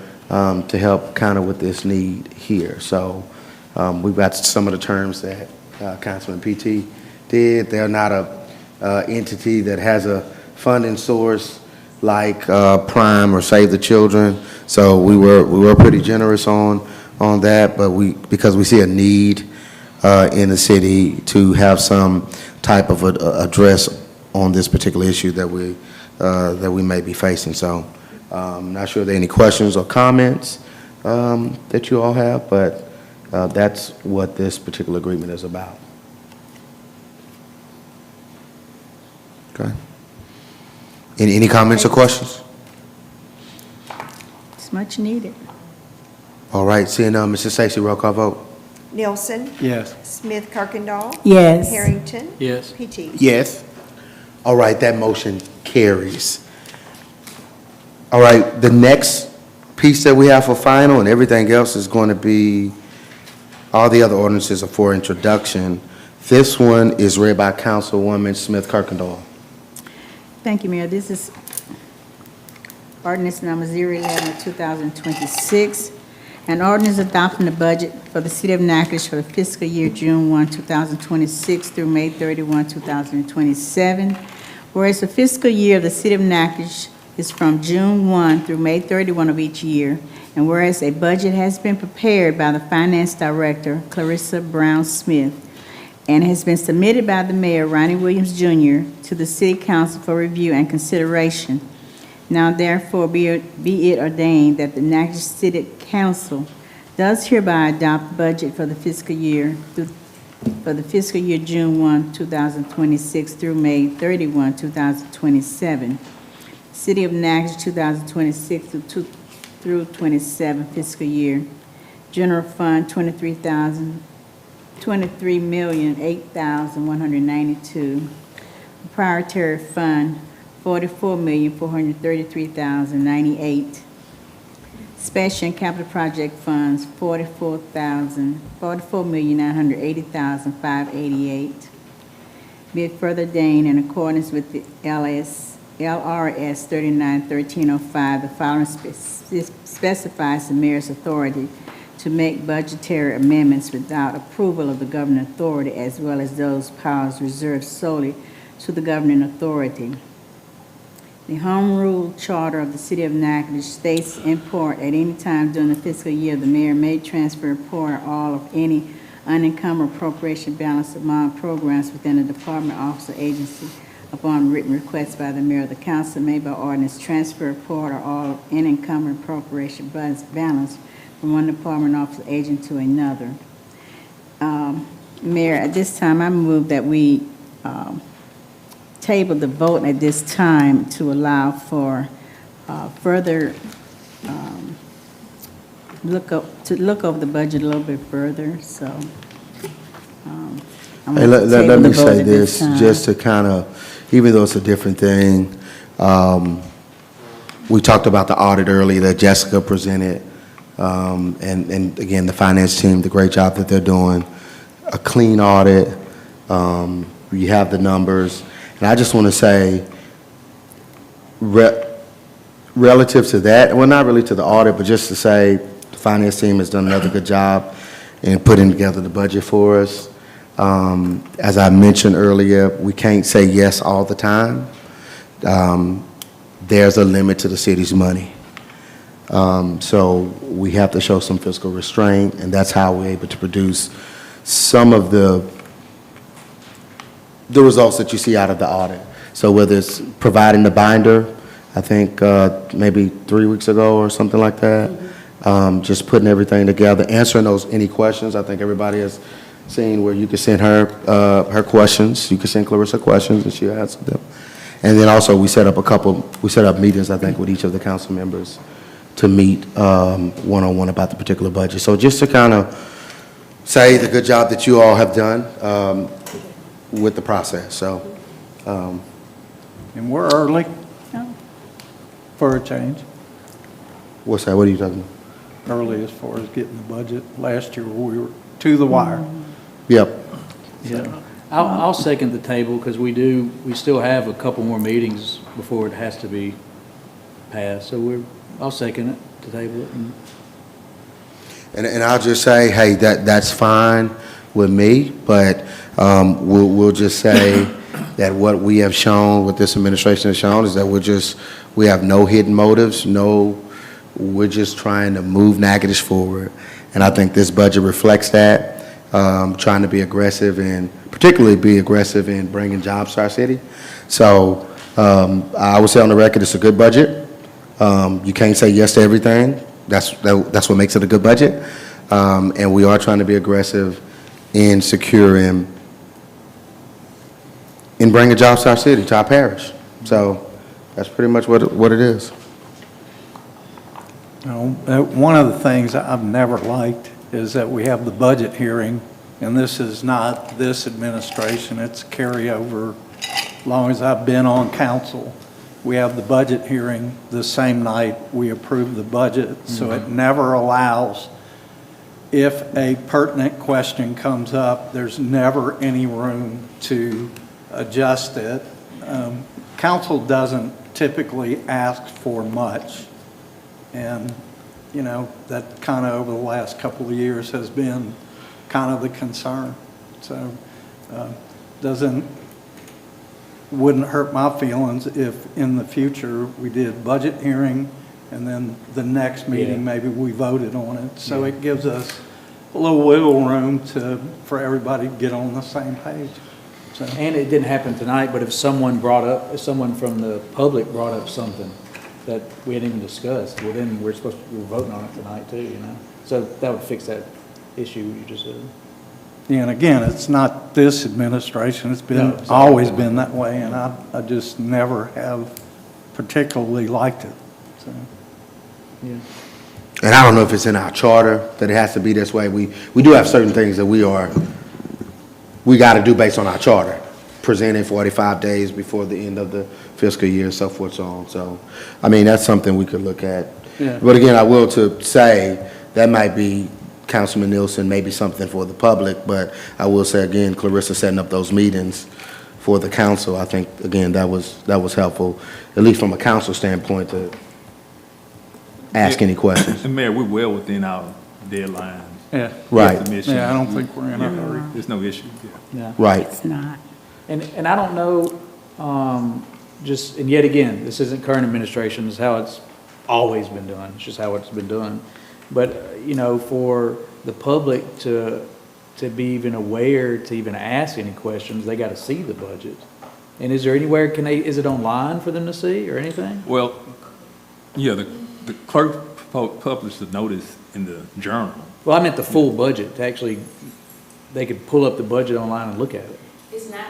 help kind of with this need here. So we've got some of the terms that Councilman PT did. They're not a entity that has a funding source like Prime or Save the Children. So we were pretty generous on that, but because we see a need in the city to have some type of address on this particular issue that we may be facing. So not sure if there are any questions or comments that you all have, but that's what this particular agreement is about. Okay. Any comments or questions? It's much needed. All right, seeing Mrs. Stacy, roll call vote. Nelson. Yes. Smith Kirkendall. Yes. Harrington. Yes. PT. Yes. All right, that motion carries. All right, the next piece that we have for final and everything else is going to be, all the other ordinances are for introduction. This one is read by Councilwoman Smith Kirkendall. Thank you, Mayor. This is ordinance number 011 of 2026, an ordinance adopting the budget for the City of Natchitoches for the fiscal year June 1, 2026 through May 31, 2027. Whereas the fiscal year of the City of Natchitoches is from June 1 through May 31 of each year, and whereas a budget has been prepared by the Finance Director, Clarissa Brown Smith, and has been submitted by the Mayor, Ronnie Williams, Jr., to the City Council for review and consideration. Now therefore be it ordained that the Natchitoches City Council does hereby adopt the budget for the fiscal year June 1, 2026 through May 31, 2027. City of Natchitoches 2026 through 27 fiscal year. General Fund, $23,008,192. Proprietary Fund, $44,433,098. Special and Capital Project Funds, $44,980,588. Be it further ordained in accordance with the LRS 391305, the following specifies the mayor's authority to make budgetary amendments without approval of the governing authority, as well as those powers reserved solely to the governing authority. The Home Rule Charter of the City of Natchitoches states in part, at any time during the fiscal year, the mayor may transfer part or all of any unencumbered appropriation balance among programs within a department, office, or agency upon written request by the mayor. The council may by ordinance transfer part or all of any encumbered appropriation balance from one department, office, or agent to another. Mayor, at this time, I move that we table the vote at this time to allow for further look over the budget a little bit further. So, Hey, let me say this, just to kind of, even though it's a different thing, we talked about the audit earlier that Jessica presented, and again, the finance team, the great job that they're doing, a clean audit, you have the numbers, and I just want to say, relative to that, well, not really to the audit, but just to say, the finance team has done another good job in putting together the budget for us. As I mentioned earlier, we can't say yes all the time. There's a limit to the city's money. So we have to show some fiscal restraint, and that's how we're able to produce some of the results that you see out of the audit. So whether it's providing the binder, I think maybe 3 weeks ago or something like that, just putting everything together, answering any questions. I think everybody has scene where you can send her, her questions, you can send Clarissa questions, and she'll answer them. And then also, we set up meetings, I think, with each of the council members to meet one-on-one about the particular budget. So just to kind of say the good job that you all have done with the process, so. And we're early Oh. for a change. What's that, what are you talking about? Early as far as getting the budget. Last year, we were to the wire. Yep. Yeah. I'll second the table because we still have a couple more meetings before it has to be passed. So I'll second it, to table it. And I'll just say, hey, that's fine with me, but we'll just say that what we have shown, what this administration has shown, is that we have no hidden motives, we're just trying to move Natchitoches forward. And I think this budget reflects that, trying to be aggressive and particularly be aggressive in bringing jobs to our city. So I would say on the record, it's a good budget. You can't say yes to everything. That's what makes it a good budget. And we are trying to be aggressive in securing, in bringing jobs to our city, to our parish. So that's pretty much what it is. One of the things I've never liked is that we have the budget hearing, and this is not this administration, it's carryover. As long as I've been on council, we have the budget hearing the same night we approve the budget, so it never allows, if a pertinent question comes up, there's never any room to adjust it. Council doesn't typically ask for much. And, you know, that kind of over the last couple of years has been kind of the concern. So wouldn't hurt my feelings if in the future we did budget hearing and then the next meeting maybe we voted on it. So it gives us a little wiggle room for everybody to get on the same page. So. And it didn't happen tonight, but if someone from the public brought up something that we hadn't even discussed, well, then we're voting on it tonight too, you know? So that would fix that issue you just said. Yeah, and again, it's not this administration, it's been, always been that way, and I just never have particularly liked it, so. Yeah. And I don't know if it's in our charter that it has to be this way. We do have certain things that we got to do based on our charter, presented 45 days before the end of the fiscal year, so forth, so on. So, I mean, that's something we could look at. Yeah. But again, I will to say that might be, Councilman Nielsen, maybe something for the public, but I will say again, Clarissa setting up those meetings for the council, I think, again, that was helpful, at least from a council standpoint, to ask any questions. And Mayor, we're well within our deadlines. Yeah. Right. Yeah, I don't think we're in a hurry. There's no issue. Yeah. Right. It's not. And I don't know, and yet again, this isn't current administration, this is how it's always been done. It's just how it's been done. But, you know, for the public to be even aware, to even ask any questions, they got to see the budget. And is there anywhere, is it online for them to see or anything? Well, yeah, the clerk published the notice in the journal. Well, I meant the full budget, to actually, they could pull up the budget online and look at it. It's not.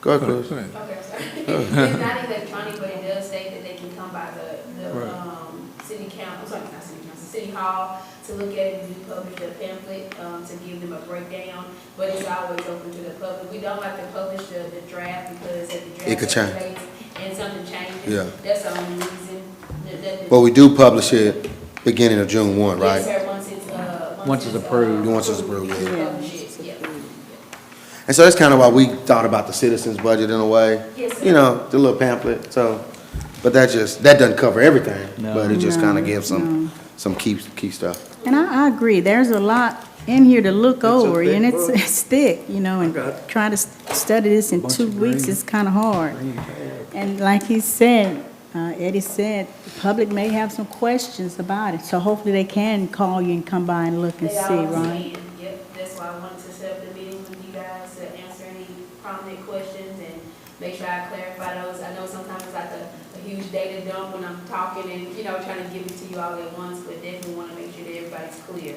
Go ahead, Chris. Okay, sorry. It's not electronic, but it does state that they can come by the city council, sorry, not city council, city hall to look at it. We publish a pamphlet to give them a breakdown, but it's always open to the public. We don't like to publish the draft because if the draft It could change. and something changes, Yeah. that's the only reason. But we do publish it beginning of June 1, right? Yes, sir, Once it's approved. Once it's approved, yeah. Publish it, yeah. And so that's kind of why we thought about the citizens' budget in a way. Yes, sir. You know, the little pamphlet, so, but that doesn't cover everything, No. but it just kind of No, gives some key stuff. And I agree, there's a lot in here to look over, thick and book. it's thick, you know, and trying to study this in Bunch 2 of weeks green. is kind of hard. And like he said, Eddie said, the public may have some questions about it, so hopefully they can call you and come by and look and They see, always right? can. Yep, that's why I wanted to set up the meeting with you guys to answer any prominent questions and make sure I clarify those. I know sometimes it's like a huge data dump when I'm talking and, you know, trying to give it to you all at once, but definitely want to make sure that everybody's clear.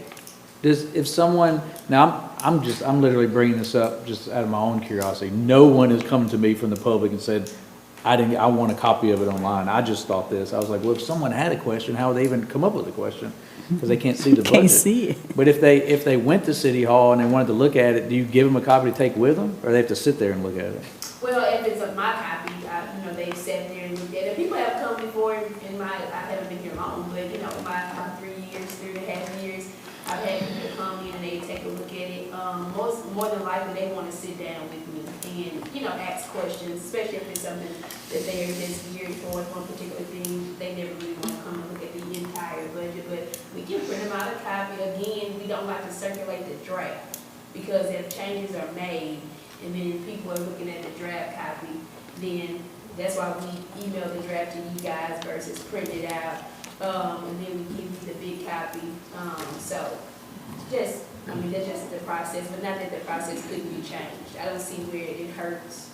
if someone, now, I'm literally bringing this up just out of my own curiosity. No one has come to me from the public and said, I want a copy of it online. I just thought this. I was like, well, if someone had a question, how would they even come up with a question? Because they can't see the budget. Can't see it. But if they went to City Hall and they wanted to look at it, do you give them a copy to take with them, or they have to sit there and look at it? Well, if it's of my copy, they sat there and looked at it. People have come before in my, I haven't been here long, but, my 3.5 years, I've had people come in and they take a look at it. More than likely, they want to sit down with me and, ask questions, especially if it's something that they are just geared for one particular thing. They never really want to come and look at the entire budget, but we can print them out a copy. Again, we don't like to circulate the draft, because if changes are made and then people are looking at the draft copy, then that's why we email the draft to you guys versus print it out, and then we give you the big copy. That's just the process, but not that the process couldn't be changed. I don't see where it hurts,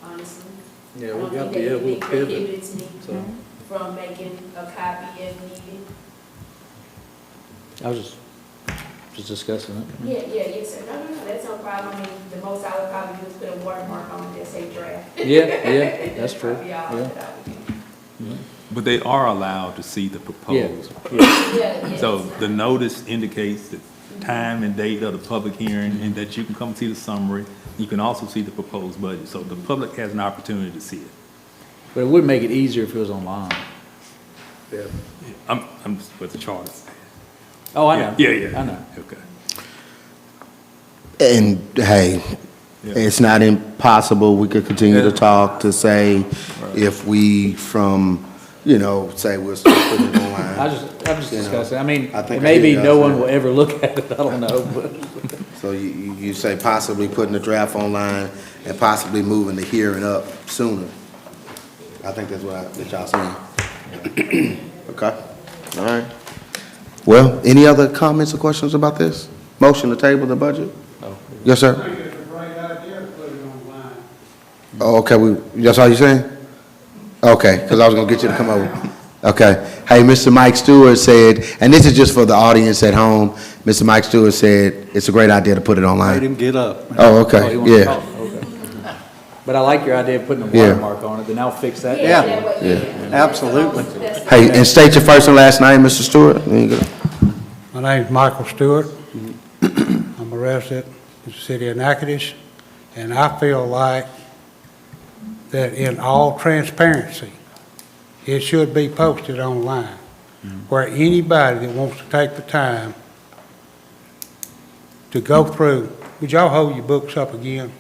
honestly. Yeah, I we don't got think the, that we'll it pivot. prohibits me So, from making a copy if needed. I was just discussing it. Yes, sir. No, that's no problem. I mean, the most I would probably do is put a watermark on it that say draft. Yeah, that's true. Probably all Yeah. that I would do. But they are allowed to see the proposed. Yes. So the notice indicates the time and date of the public hearing, and that you can come see the summary. You can also see the proposed budget, so the public has an opportunity to see it. But it would make it easier if it was online. Yeah. I'm just with the charter. Oh, I know. Yeah. I know. Okay. And hey, Yeah. it's not impossible. We could continue to talk to say if we say we'll start putting it online. I'm just discussing. I mean, I think it may be I no hear one you. will ever look at it. I don't know, but. So you say possibly putting the draft online and possibly moving the hearing up sooner. I think that's what y'all saying. Okay, all right. Well, any other comments or questions about this? Motion to table the budget? Yes, sir? I think it's a great idea to put it online. Oh, okay, that's all you saying? Okay, because I was gonna get you to come over. Okay. Hey, Mr. Mike Stewart said, and this is just for the audience at home, Mr. Mike Stewart said it's a great idea to put it Made online. him get up. Oh, Oh, okay, you want to yeah, talk? Okay. But I like your idea of putting a Yeah. watermark on it, then I'll fix that. yeah. Absolutely. Hey, and state your first and last name, Mr. Stewart. There you go. My name's Michael Stewart. I'm a resident in the city of Natchitoches, and I feel like that in all transparency, it should be posted online, where anybody that wants to take the time to go through, would y'all hold your books up again?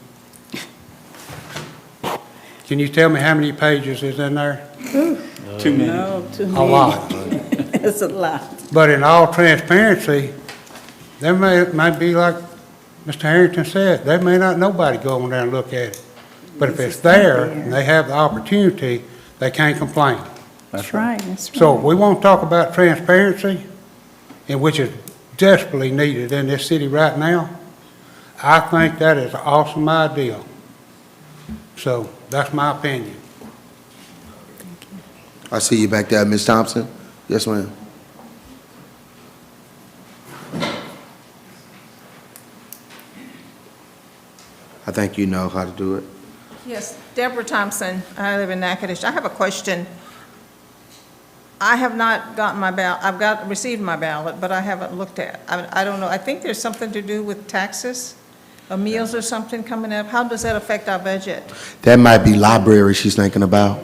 Can you tell me how many pages is in there? Too many. No, too A many. lot. It's a lot. But in all transparency, there might be like Mr. Harrington said, there may not nobody go on there and look at it. But if it's there and they have the opportunity, they can't complain. That's right, that's right. So we want to talk about transparency, and which is desperately needed in this city right now. I think that is an awesome idea. So that's my opinion. I see you back there, Ms. Thompson. Yes, ma'am. I think you know how to do it. Yes, Deborah Thompson, I live in Natchitoches. I have a question. I have not gotten my ballot, received my ballot, but I haven't looked at. I don't know, I think there's something to do with taxes, or meals or something coming up. How does that affect our budget? That might be library she's thinking about.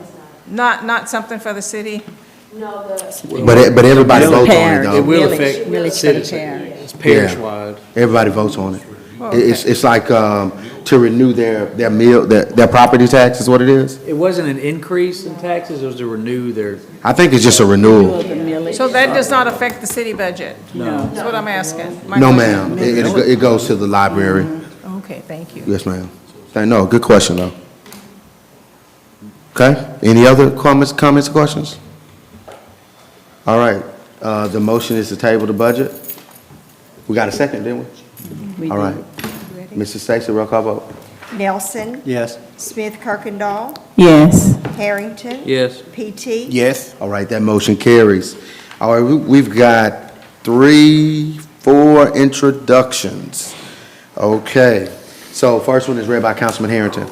Not something for the city? No, But everybody votes on it, It though. will Village, affect village citizens. parish. It's parish-wide. Everybody votes on it. Oh, okay. It's like to renew their meal, their property tax is what it is. It wasn't an increase in taxes, it was to renew their, I think it's just a renewal. The millage. So that does not affect the city budget? No. That's what I'm asking. My No, question- ma'am. It goes to the library. Okay, thank you. Yes, ma'am. No, good question, though. Okay, any other comments or questions? All right, the motion is to table the budget. We got a second, didn't we? All right. Mrs. Stacy, roll call vote. Nelson, Yes. Smith Kirkendall, Yes. Harrington, yes. PT, Yes. All right, that motion carries. All right, we've got 3, 4 introductions. Okay, so first one is read by Councilman Harrington.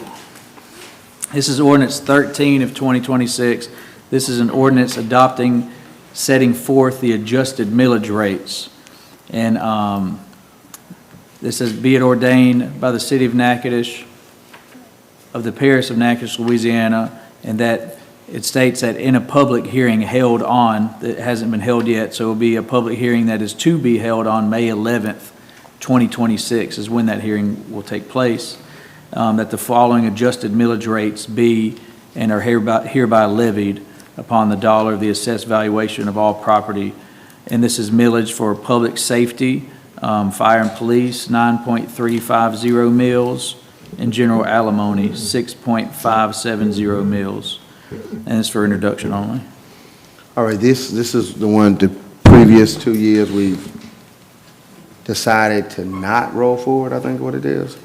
This is ordinance 13 of 2026. This is an ordinance adopting, setting forth the adjusted millage rates. And this says, be it ordained by the city of Natchitoches, of the parish of Natchitoches, Louisiana, and that it states that in a public hearing held on, that hasn't been held yet, so it will be a public hearing that is to be held on May 11th, 2026 is when that hearing will take place, that the following adjusted millage rates be and are hereby levied upon the dollar of the assessed valuation of all property. And this is millage for public safety, fire and police, 9.350 mills, and general alimony, 6.570 mills. And it's for introduction only. All right, this is the one, the previous 2 years, we decided to not roll forward, I think what it is.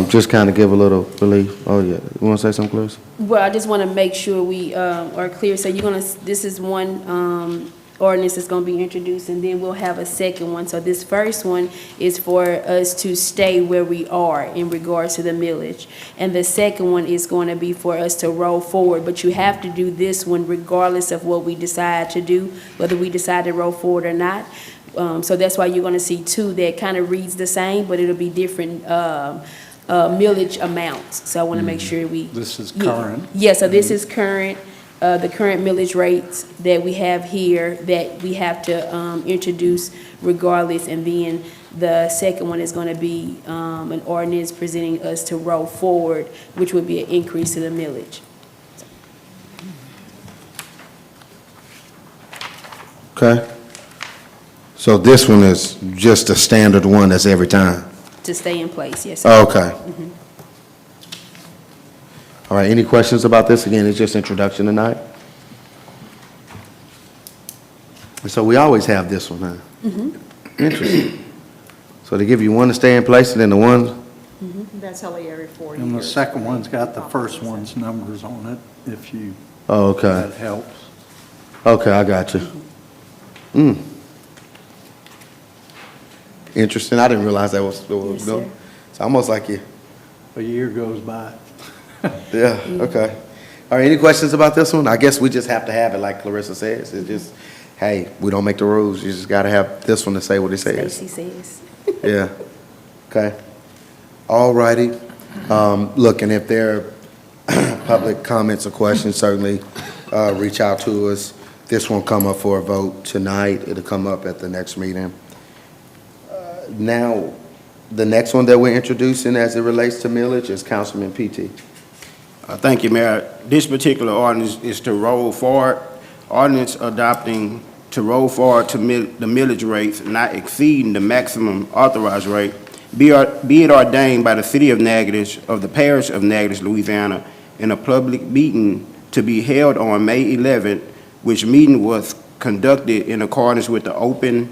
Just kind of give a little relief. Oh, yeah. You want to say something, Clarissa? Well, I just want to make sure we are clear. So this is one ordinance that's going to be introduced, and then we'll have a second one. So this first one is for us to stay where we are in regards to the millage. And the second one is going to be for us to roll forward. But you have to do this one regardless of what we decide to do, whether we decide to roll forward or not. So that's why you're going to see two that kind of reads the same, but it'll be different millage amounts. So I want to make sure we... This is current? Yeah, so this is current, the current millage rates that we have here that we have to introduce regardless. And then the second one is going to be an ordinance presenting us to roll forward, which would be an increase to the millage. Okay. So this one is just a standard one that's every time? To stay in place, yes, sir. Okay. All right, any questions about this? Again, it's just introduction tonight. And so we always have this one, huh? Interesting. So they give you one to stay in place and then the one? That's only every 4 years. And the second one's got the first one's numbers on it, if you, Oh, okay. that helps. Okay, I got you. Interesting. I didn't realize that was what was Yes, doing. sir. It's almost like you. A year goes by. Yeah, okay. All right, any questions about this one? I guess we just have to have it like Clarissa says. It's just, hey, we don't make the rules. You just got to have this one to say what it says. Stacy says. Yeah. Okay. All righty. Look, and if there are public comments or questions, certainly reach out to us. This won't come up for a vote tonight. It'll come up at the next meeting. Now, the next one that we're introducing as it relates to millage is Councilman PT. Thank you, Mayor. This particular ordinance is to roll forward. Ordinance adopting to roll forward to the millage rates not exceeding the maximum authorized rate, be it ordained by the city of Natchitoches, of the parish of Natchitoches, Louisiana, in a public meeting to be held on May 11th, which meeting was conducted in accordance with the open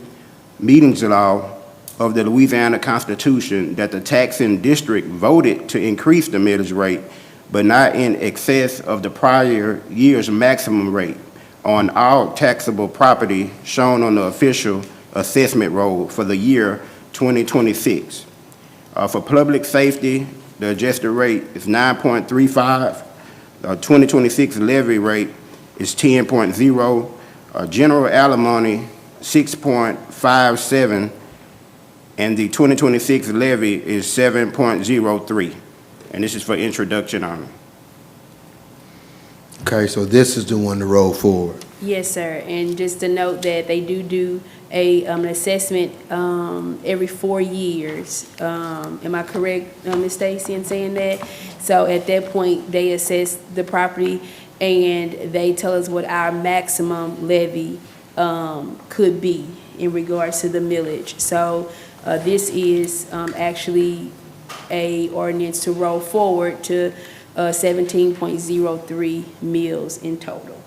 meetings law of the Louisiana Constitution, that the taxing district voted to increase the millage rate, but not in excess of the prior year's maximum rate on all taxable property shown on the official assessment roll for the year 2026. For public safety, the adjusted rate is 9.35. 2026 levy rate is 10.0. General alimony, 6.57. And the 2026 levy is 7.03. And this is for introduction only. Okay, so this is the one to roll forward. Yes, sir. And just to note that they do an assessment every 4 years. Am I correct, Ms. Stacy, in saying that? So at that point, they assess the property and they tell us what our maximum levy could be in regards to the millage. So this is actually a ordinance to roll forward to 17.03 mills in total.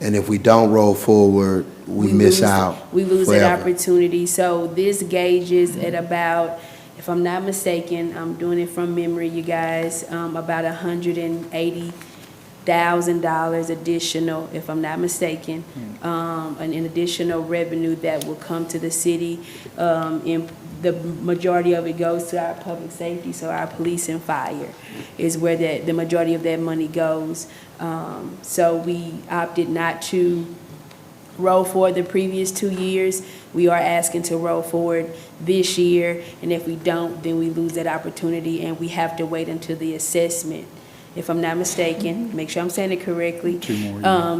And if we don't roll forward, we miss out. We lose forever. that opportunity. So this gauges at about, if I'm not mistaken, I'm doing it from memory, you guys, about 180 $100,000 additional, if I'm not mistaken, an additional revenue that will come to the city. And the majority of it goes to our public safety, so our police and fire is where the majority of that money goes. So we opted not to roll forward the previous 2 years. We are asking to roll forward this year, and if we don't, then we lose that opportunity, and we have to wait until the assessment, if I'm not mistaken, make sure I'm saying it correctly,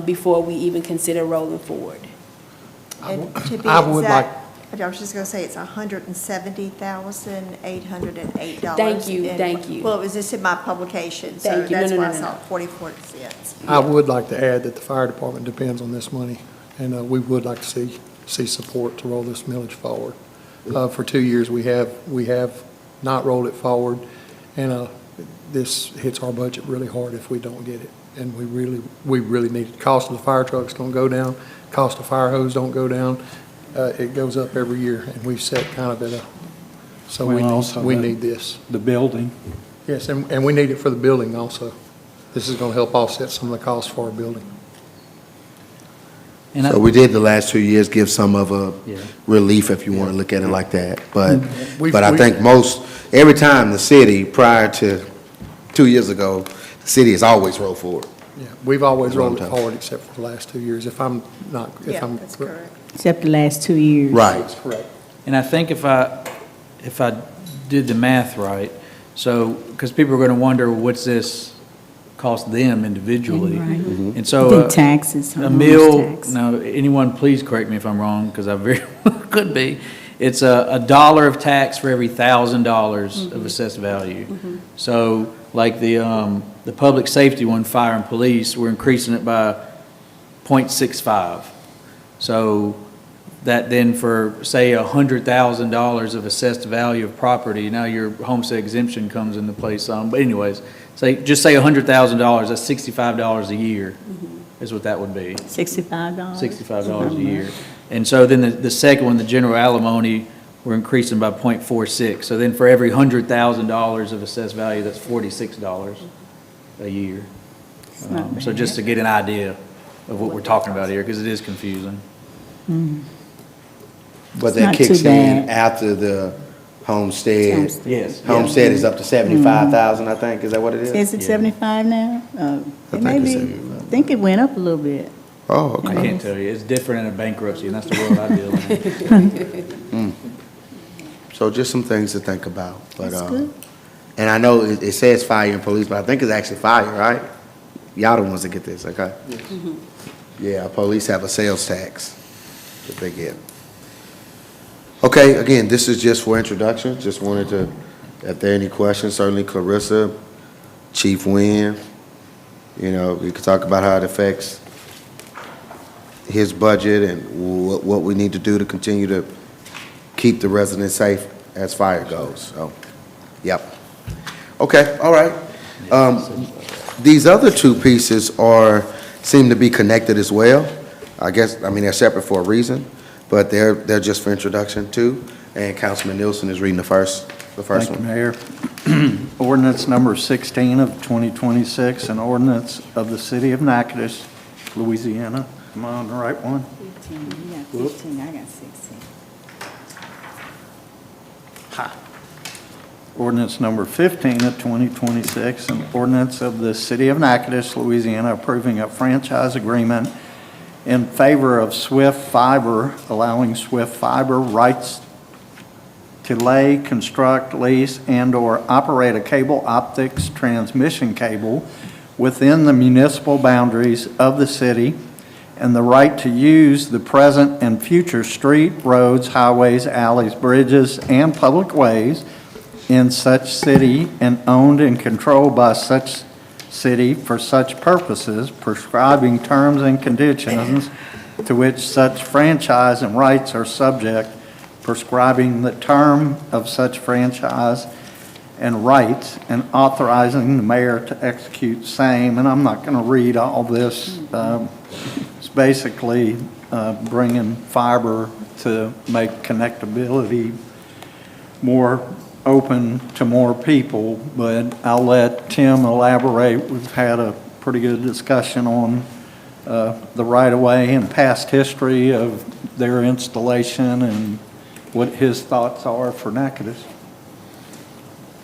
before we even consider rolling forward. And to be I would exact, I was just going to say it's $170,808. Thank you, thank you. Well, it was just in my publication, so Thank you. No, that's no, why no, I no, saw no. 44 cents. I would like to add that the fire department depends on this money, and we would like to see support to roll this millage forward. For 2 years, we have not rolled it forward, and this hits our budget really hard if we don't get it. And we really need it. Cost of the fire trucks don't go down, cost of fire hose don't go down. It goes up every year, and we've set kind of at a, so we need this. The building. Yes, and we need it for the building also. This is going to help offset some of the costs for our building. And So we did the last 2 years give some of a Yeah. relief, if you want to look at it like that. But We've- I think every time the city, prior to 2 years ago, the city has always rolled forward. Yeah, we've always That's what I'm rolled it talking forward except for the last 2 years, if I'm not, if Yeah, I'm. that's correct. Except the last 2 years. Right. That's correct. And I think if I did the math right, so, because people are going to wonder, what's this cost them individually? Right. And so. I think taxes, A homeowner's meal, tax. now, anyone please correct me if I'm wrong, because I very well could be. It's a dollar of tax for every $1,000 of assessed value. So like the public safety one, fire and police, we're increasing it by 0.65. So that then for, say, $100,000 of assessed value of property, now your homestead exemption comes into play some. But anyways, just say $100,000, that's $65 a year is what that would be. $65? $65 a year. And so then the second one, the general alimony, we're increasing by 0.46. So then for every $100,000 of assessed value, that's $46 a year. not So just to get an idea of what we're talking about here, because it is confusing. But It's that not kicks too in bad. after the homestead. Yes. Homestead is up to 75,000, I think. Is that what it is? Is it 75 now? It may think it's be, 75. I think it went up a little bit. Oh, I okay. can't tell you. It's different in a bankruptcy, and that's the world I deal in. So just some things to think about. But, That's good. and I know it says fire and police, but I think it's actually fire, right? Y'all the ones that get this, okay? Yeah, police have a sales tax that they get. Okay, again, this is just for introduction. Just wanted to, if there are any questions, certainly Clarissa, Chief Wynn, we could talk about how it affects his budget and what we need to do to continue to keep the residents safe as fire goes. So, yep. Okay, all right. These other two pieces seem to be connected as well. I guess, they're separate for a reason, but they're just for introduction too. And Councilman Nielsen is reading the first Thank you, one. Mayor. Ordinance number 16 of 2026, an ordinance of the City of Natchitoches, Louisiana. Am I on the right one? 15, you got 15, I got 16. Ordinance number 15 of 2026, an ordinance of the City of Natchitoches, Louisiana, approving a franchise agreement in favor of Swift Fiber, allowing Swift Fiber rights to lay, construct, lease, and/or operate a cable optics transmission cable within the municipal boundaries of the city, and the right to use the present and future street, roads, highways, alleys, bridges, and public ways in such city and owned and controlled by such city for such purposes, prescribing terms and conditions to which such franchise and rights are subject, prescribing the term of such franchise and rights, and authorizing the mayor to execute same. And I'm not going to read all this. It's basically bringing fiber to make connectability more open to more people, but I'll let Tim elaborate. We've had a pretty good discussion on the right-of-way and past history of their installation and what his thoughts are for Natchitoches.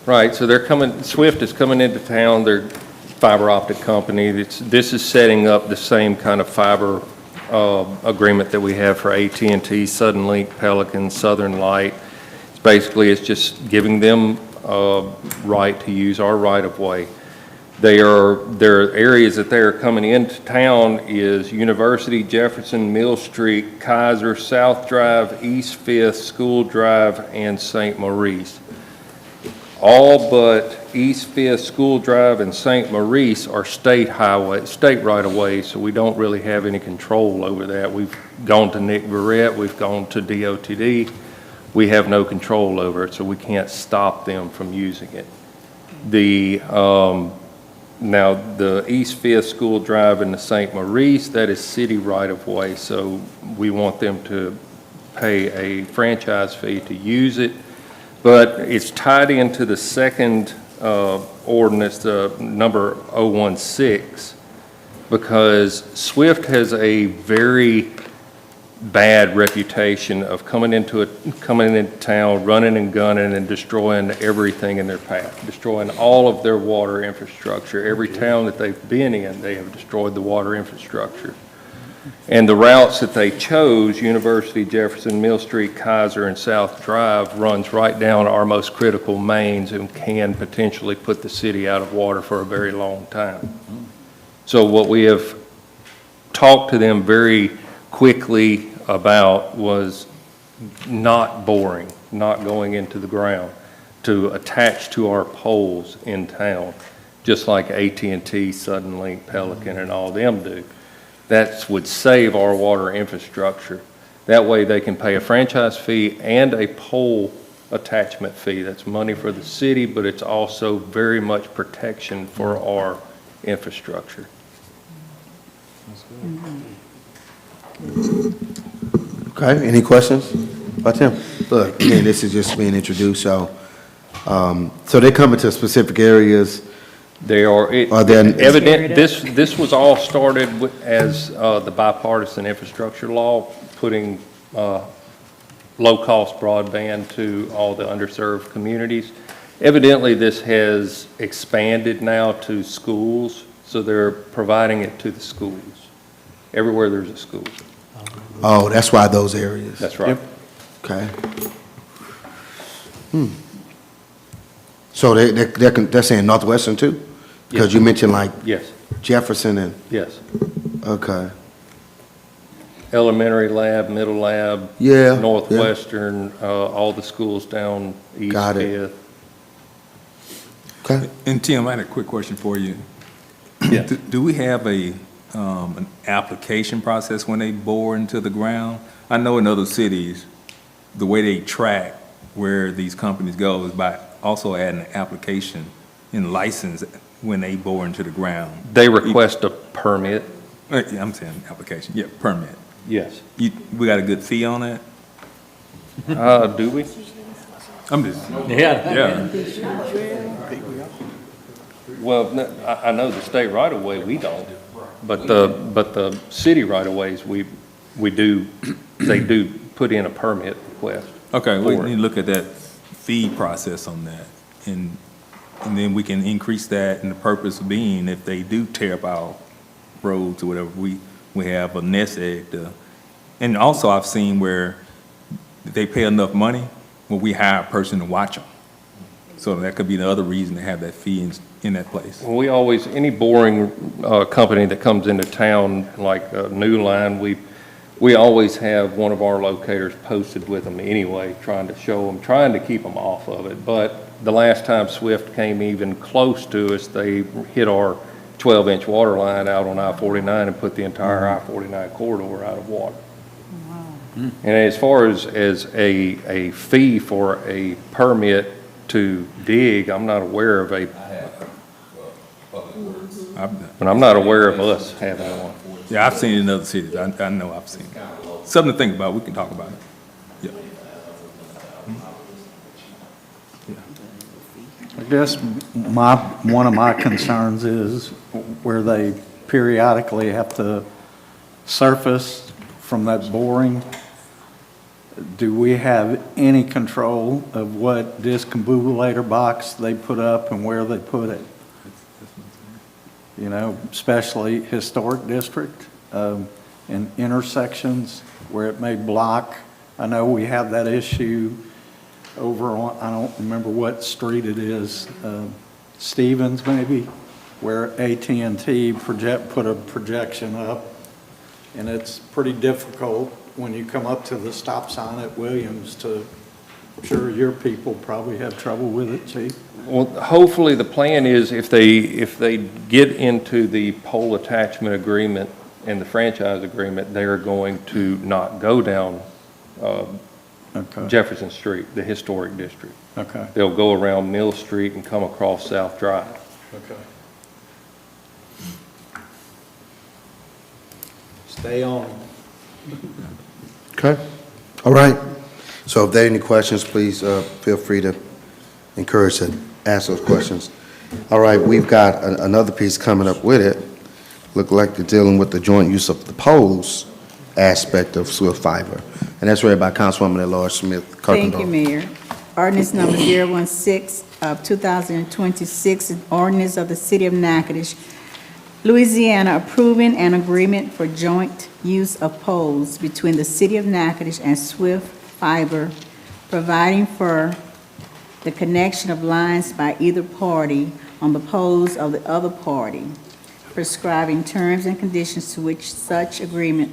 Right, so they're coming, Swift is coming into town, they're a fiber optic company. This is setting up the same kind of fiber agreement that we have for AT&T, Suddenlink, Pelican, Southern Light. It's just giving them right to use our right-of-way. There are areas that they are coming into town is University, Jefferson, Mill Street, Kaiser, South Drive, East Fifth, School Drive, and St. Maurice. All but East Fifth, School Drive, and St. Maurice are state right-of-way, so we don't really have any control over that. We've gone to Nick Barrett, we've gone to DOTD. We have no control over it, so we can't stop them from using it. Now, the East Fifth School Drive and the St. Maurice, that is city right-of-way, so we want them to pay a franchise fee to use it. But it's tied into the second ordinance, the number 016, because Swift has a very bad reputation of coming into town, running and gunning and destroying everything in their path, destroying all of their water infrastructure. Every town that they've been in, they have destroyed the water infrastructure. And the routes that they chose, University, Jefferson, Mill Street, Kaiser, and South Drive, runs right down our most critical mains and can potentially put the city out of water for a very long time. So what we have talked to them very quickly about was not boring, not going into the ground, to attach to our poles in town, just like AT&T, Suddenlink, Pelican, and all them do. That would save our water infrastructure. That way they can pay a franchise fee and a pole attachment fee. That's money for the city, but it's also very much protection for our infrastructure. Okay, any questions about Tim? Look, again, this is just being introduced, so they're coming to specific areas. They are evident. This was all started as the bipartisan infrastructure law, putting low-cost broadband to all the underserved communities. Evidently, this has expanded now to schools, so they're providing it to the schools, everywhere there's a school. Oh, that's why those areas. That's right. Okay. So they're saying Northwestern too? Because Yes. you mentioned like Yes, Jefferson and, yes. okay. Elementary lab, middle lab. Yeah, yeah. Northwestern, all the schools down East Got it. Fifth. Okay. And Tim, I had a quick question for you. Yeah. Do we have an application process when they bore into the ground? I know in other cities, the way they track where these companies go is by also adding an application and license when they bore into the ground. They request a permit. Yeah, I'm saying application, yeah, permit. Yes. We got a good fee on that? Do we? I'm just, Yeah. Well, no, I know the state right-of-way, we don't, but the city right-of-ways, we do, they do put in a permit request. okay, we for it. need to look at that fee process on that. And then we can increase that, and the purpose being, if they do tear up our roads or whatever, we have a nest egg to, and also I've seen where they pay enough money, when we hire a person to watch them. So that could be the other reason to have that fee in that place. We always, any boring company that comes into town, like a new line, we always have one of our locators posted with them anyway, trying to show them, trying to keep them off of it. But the last time Swift came even close to us, they hit our 12-inch water line out on I-49 and put the entire I-49 corridor out of water. And as far as a fee for a permit to dig, I'm not aware of but I'm not aware of us having one. Yeah, I've seen it in other cities. I know I've seen it. Something to think about. We can talk about it. Yeah. I guess one of my concerns is where they periodically have to surface from that boring. Do we have any control of what discombobulator box they put up and where they put it? You know, especially historic district, in intersections where it may block. I know we have that issue over on, I don't remember what street it is, Stevens maybe, where AT&T put a projection up, and it's pretty difficult when you come up to the stop sign at Williams to, I'm sure your people probably have trouble with it, Chief. Well, hopefully the plan is if they get into the pole attachment agreement and the franchise agreement, they are going to not go down Jefferson Street, the historic district. Okay. They'll go around Mill Street and come across South Drive. Okay. Stay on. Okay, all right. So if there are any questions, please feel free to encourage to ask those questions. All right, we've got another piece coming up with it. Look like they're dealing with the joint use of the poles aspect of Swift Fiber. And that's read by Councilwoman at-large Smith Kirkendall. Thank you, Mayor. Ordinance number 016 of 2026, an ordinance of the City of Natchitoches, Louisiana, approving an agreement for joint use of poles between the City of Natchitoches and Swift Fiber, providing for the connection of lines by either party on the poles of the other party, prescribing terms and conditions to which such agreement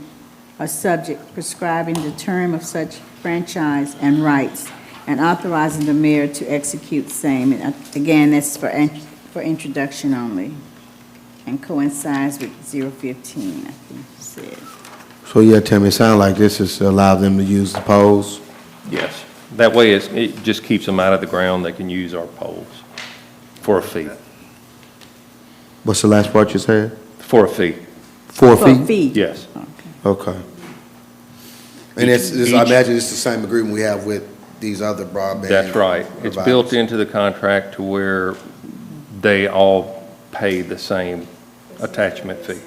are subject, prescribing the term of such franchise and rights, and authorizing the mayor to execute same. And again, that's for introduction only, and coincides with 015, I think you said. So yeah, Tim, it sounds like this is to allow them to use the poles. Yes. That way it just keeps them out of the ground. They can use our poles for a fee. What's the last part you said? For a fee. For a For a fee? fee. Yes. Okay. And I imagine it's the same agreement we have with these other broadband. That's right. It's providers. built into the contract to where they all pay the same attachment fee.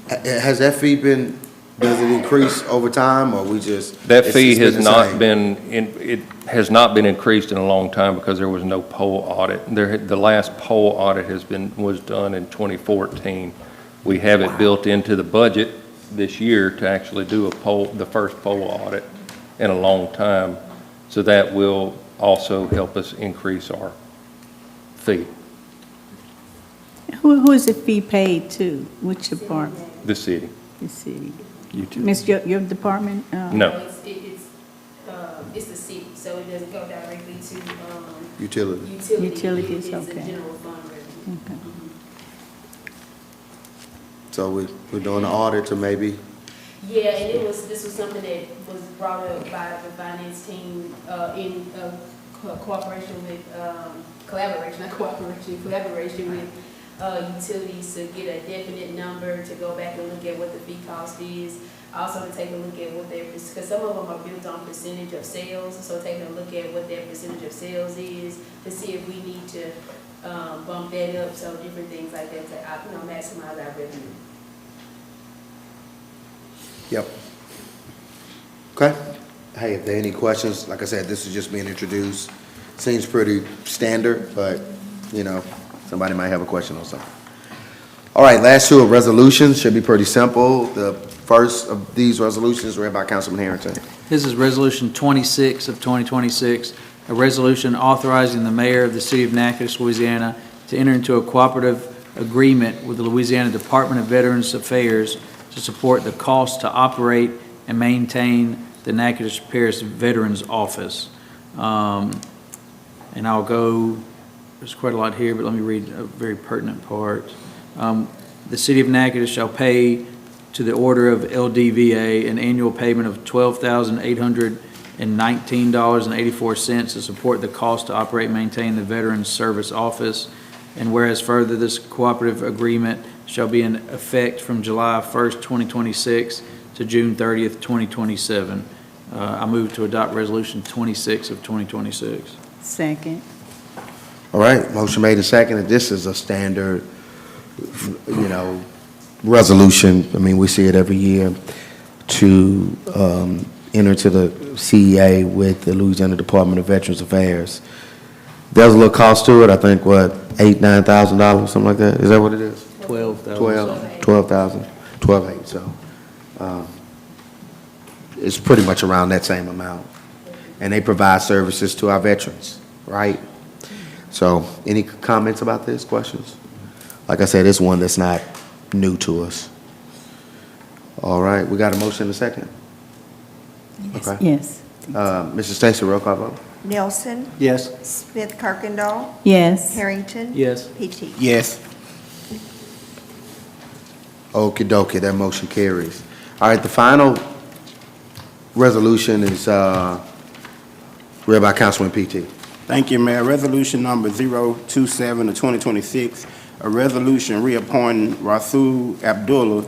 Has that fee been, does it increase over time, or we just? That it's fee has the not same? been, it has not been increased in a long time because there was no poll audit. The last poll audit was done in 2014. We have it built into the budget this year to actually do the first poll audit in a long time. So that will also help us increase our fee. Who is the fee paid to? Which department? The city. The city. You too. Miss, your department? No. It's the city, so it doesn't go directly to, Utilities. Utilities, It's a okay. general fund revenue. Okay. So we're doing an audit to maybe, Yeah, and this was something that was brought up by the finance team, in cooperation with, collaboration with, utilities to get a definite number, to go back and look at what the fee cost is. Also to take a look at what their, because some of them are built on percentage of sales, so taking a look at what their percentage of sales is, to see if we need to, bump that up, so different things like that to, maximize our revenue. yep. Okay. Hey, if there are any questions, like I said, this is just being introduced. Seems pretty standard, but, somebody might have a question on something. All right, last two of resolutions should be pretty simple. The first of these resolutions read by Councilman Harrington. This is Resolution 26 of 2026, a resolution authorizing the mayor of the city of Natchitoches, Louisiana, to enter into a cooperative agreement with the Louisiana Department of Veterans Affairs to support the cost to operate and maintain the Natchitoches Parish Veterans Office. And I'll go, there's quite a lot here, but let me read a very pertinent part. The city of Natchitoches shall pay to the order of LDVA an annual payment of $12,819.84 to support the cost to operate and maintain the Veterans Service Office. And whereas further, this cooperative agreement shall be in effect from July 1st, 2026 to June 30th, 2027. I move to adopt Resolution 26 of 2026. Second. All right, motion made and seconded. This is a standard, resolution. I mean, we see it every year to enter into the CEA with the Louisiana Department of Veterans Affairs. There's a little cost to it, I think, what, $8,000-$9,000, something like that? Is that what it is? 12,000. 12,800, so it's pretty much around that same amount. And they provide services to our veterans, right? So any comments about this, questions? Like I said, it's one that's not new to us. All right, we got a motion in a second? Okay. Yes. Mrs. Stacy, roll call vote. Nelson, Yes. Smith Kirkendall, Yes. Harrington. Yes. PT. Yes. Okey dokey, that motion carries. All right, the final resolution is read by Councilman PT. Thank you, Mayor. Resolution number 027 of 2026, a resolution reappointing Rasul Abdullah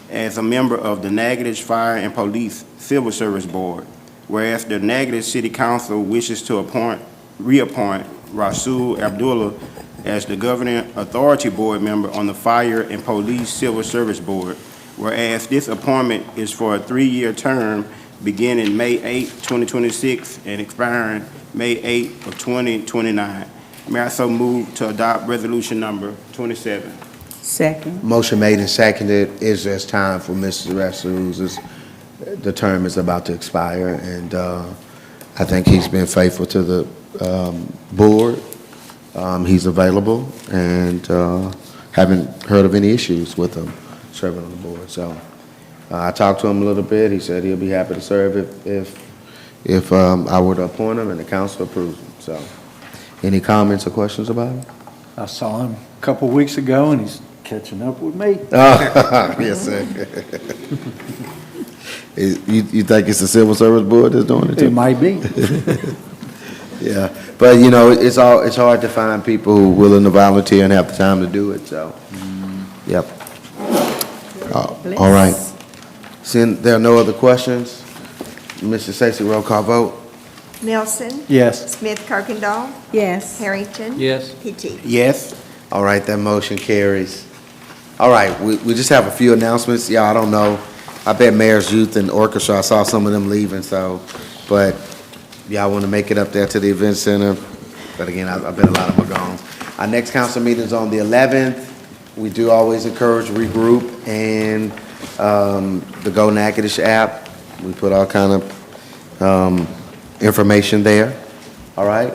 as a member of the Natchitoches Fire and Police Civil Service Board. Whereas the Natchitoches City Council wishes to reappoint Rasul Abdullah as the governing authority board member on the Fire and Police Civil Service Board. Whereas this appointment is for a 3-year term beginning May 8, 2026 and expiring May 8 of 2029. May I so move to adopt resolution number 27? Second. Motion made and seconded. Is there's time for Mr. Rasul's, the term is about to expire, and I think he's been faithful to the board. He's available, and haven't heard of any issues with him serving on the board. So I talked to him a little bit. He said he'll be happy to serve if I were to appoint him and the council approves him. So any comments or questions about him? I saw him a couple weeks ago, and he's catching up with me. Yes, sir. You think it's the Civil Service Board that's doing it too? It might be. Yeah, but it's hard to find people who are willing to volunteer and have the time to do it, so, yep. All right. Since there are no other questions, Mrs. Stacy, roll call vote. Nelson, Yes. Smith Kirkendall, Yes. Harrington. Yes. PT. Yes. All right, that motion carries. All right, we just have a few announcements. Yeah, I don't know. I bet Mayor's Youth and Orchestra, I saw some of them leaving, so, but y'all want to make it up there to the event center. But again, I bet a lot of them are gone. Our next council meeting is on the 11th. We do always encourage regroup and the Go Natchitoches app. We put all kind of information there. All right.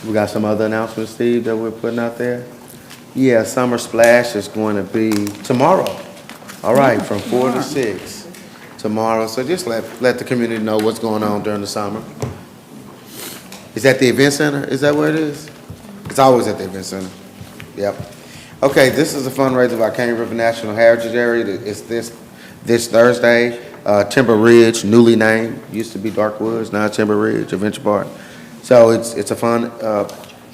We got some other announcements, Steve, that we're putting out there. Yeah, Summer Splash is going to be tomorrow. All right, from 4 to 6 tomorrow. So just let the community know what's going on during the summer. Is that the event center? Is that where it is? It's always at the event center. Yep. Okay, this is a fundraiser by Cane River National Heritage Area. It's this Thursday. Timber Ridge, newly named, used to be Dark Woods, now Timber Ridge Adventure Park. So it's a fun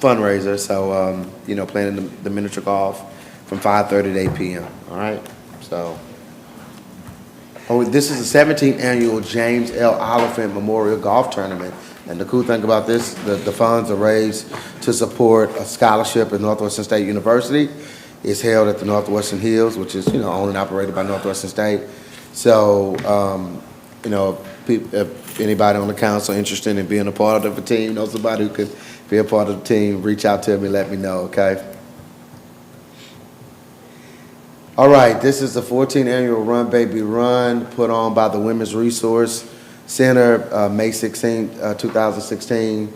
fundraiser. So playing the miniature golf from 5:30 to 8 p.m. All right. So, this is the 17th annual James L. Oliphant Memorial Golf Tournament. And the cool thing about this, the funds are raised to support a scholarship at Northwestern State University. It's held at the Northwestern Hills, which is, owned and operated by Northwestern State. So, if anybody on the council interested in being a part of the team, know somebody who could be a part of the team, reach out to me, let me know, okay? All right, this is the 14th annual Run Baby Run put on by the Women's Resource Center, May 16, 2016.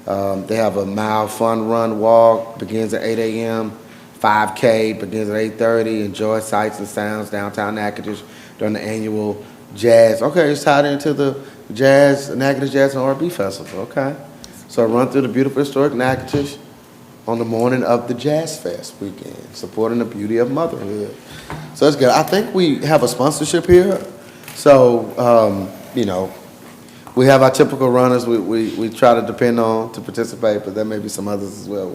They have a mile fun run walk, begins at 8 a.m. 5K begins at 8:30. Enjoy sights and sounds downtown Natchitoches during the annual jazz. Okay, it's tied into the Natchitoches Jazz and R&B Festival. Okay, so run through the beautiful historic Natchitoches on the morning of the Jazz Fest weekend, supporting the beauty of motherhood. So that's good. I think we have a sponsorship here. So, we have our typical runners we try to depend on to participate, but there may be some others as well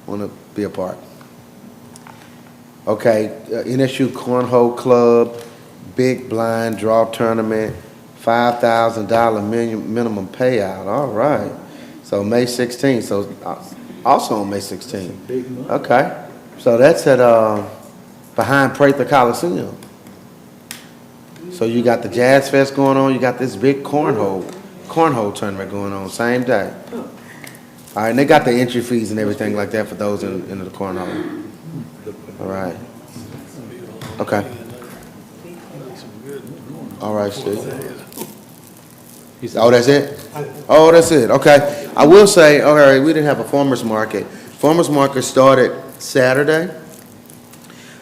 want to be a part. Okay, NSU Cornhole Club, Big Blind Draw Tournament, $5,000 minimum payout, all right. So May 16th, so also on May 16th. Okay, so that's at, behind Prather Coliseum. So you got the Jazz Fest going on, you got this big cornhole tournament going on, same day. All right, and they got the entry fees and everything like that for those into the cornhole. All right. Okay. All right, Steve. Oh, that's it? Oh, that's it, okay. I will say, all right, we didn't have a farmer's market. Farmer's market started Saturday.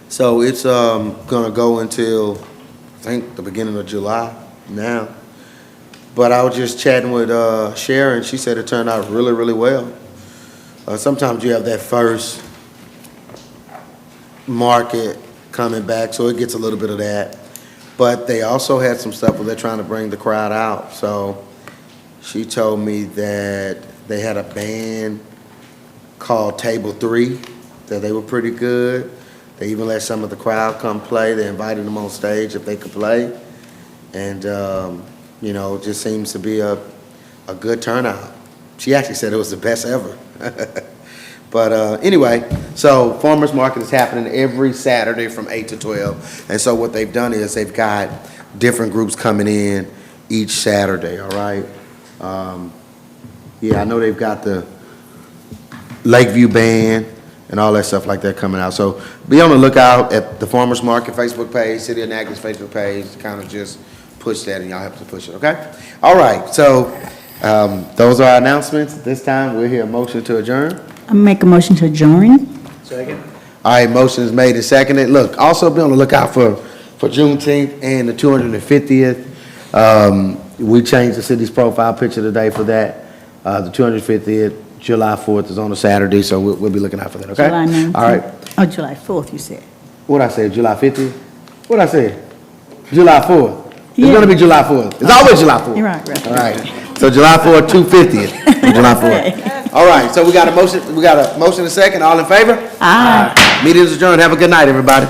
So it's gonna go until, I think, the beginning of July now. But I was just chatting with Sharon. She said it turned out really, really well. Sometimes you have that first market coming back, so it gets a little bit of that. But they also had some stuff where they're trying to bring the crowd out. So she told me that they had a band called Table 3, that they were pretty good. They even let some of the crowd come play. They invited them on stage if they could play. And, you know, it just seems to be a good turnout. She actually said it was the best ever. But anyway, so farmers market is happening every Saturday from 8 to 12. And so what they've done is they've got different groups coming in each Saturday, all right? Yeah, I know they've got the Lakeview Band and all that stuff like that coming out. So be on the lookout at the farmers market Facebook page, City of Natchitoches Facebook page, kind of just push that and y'all have to push it, okay? All right, so those are our announcements. This time we'll hear a motion to adjourn. I make a motion to adjourn. Second. All right, motion is made and seconded. Look, also be on the lookout for Juneteenth and the 250th. We changed the city's profile picture today for that. The 250th, July 4th is on a Saturday, so we'll be looking out for that, okay? July 19th. All right. Oh, July 4th, you said. What I say, July 50th? What I say? July 4th. It's Yeah. gonna be July 4th. It's always July 4th. You're right. All right. So July 4th, 250th. July 4th. All right, so we got a motion and a second. All in favor? Aye. Meeting is adjourned. Have a good night, everybody.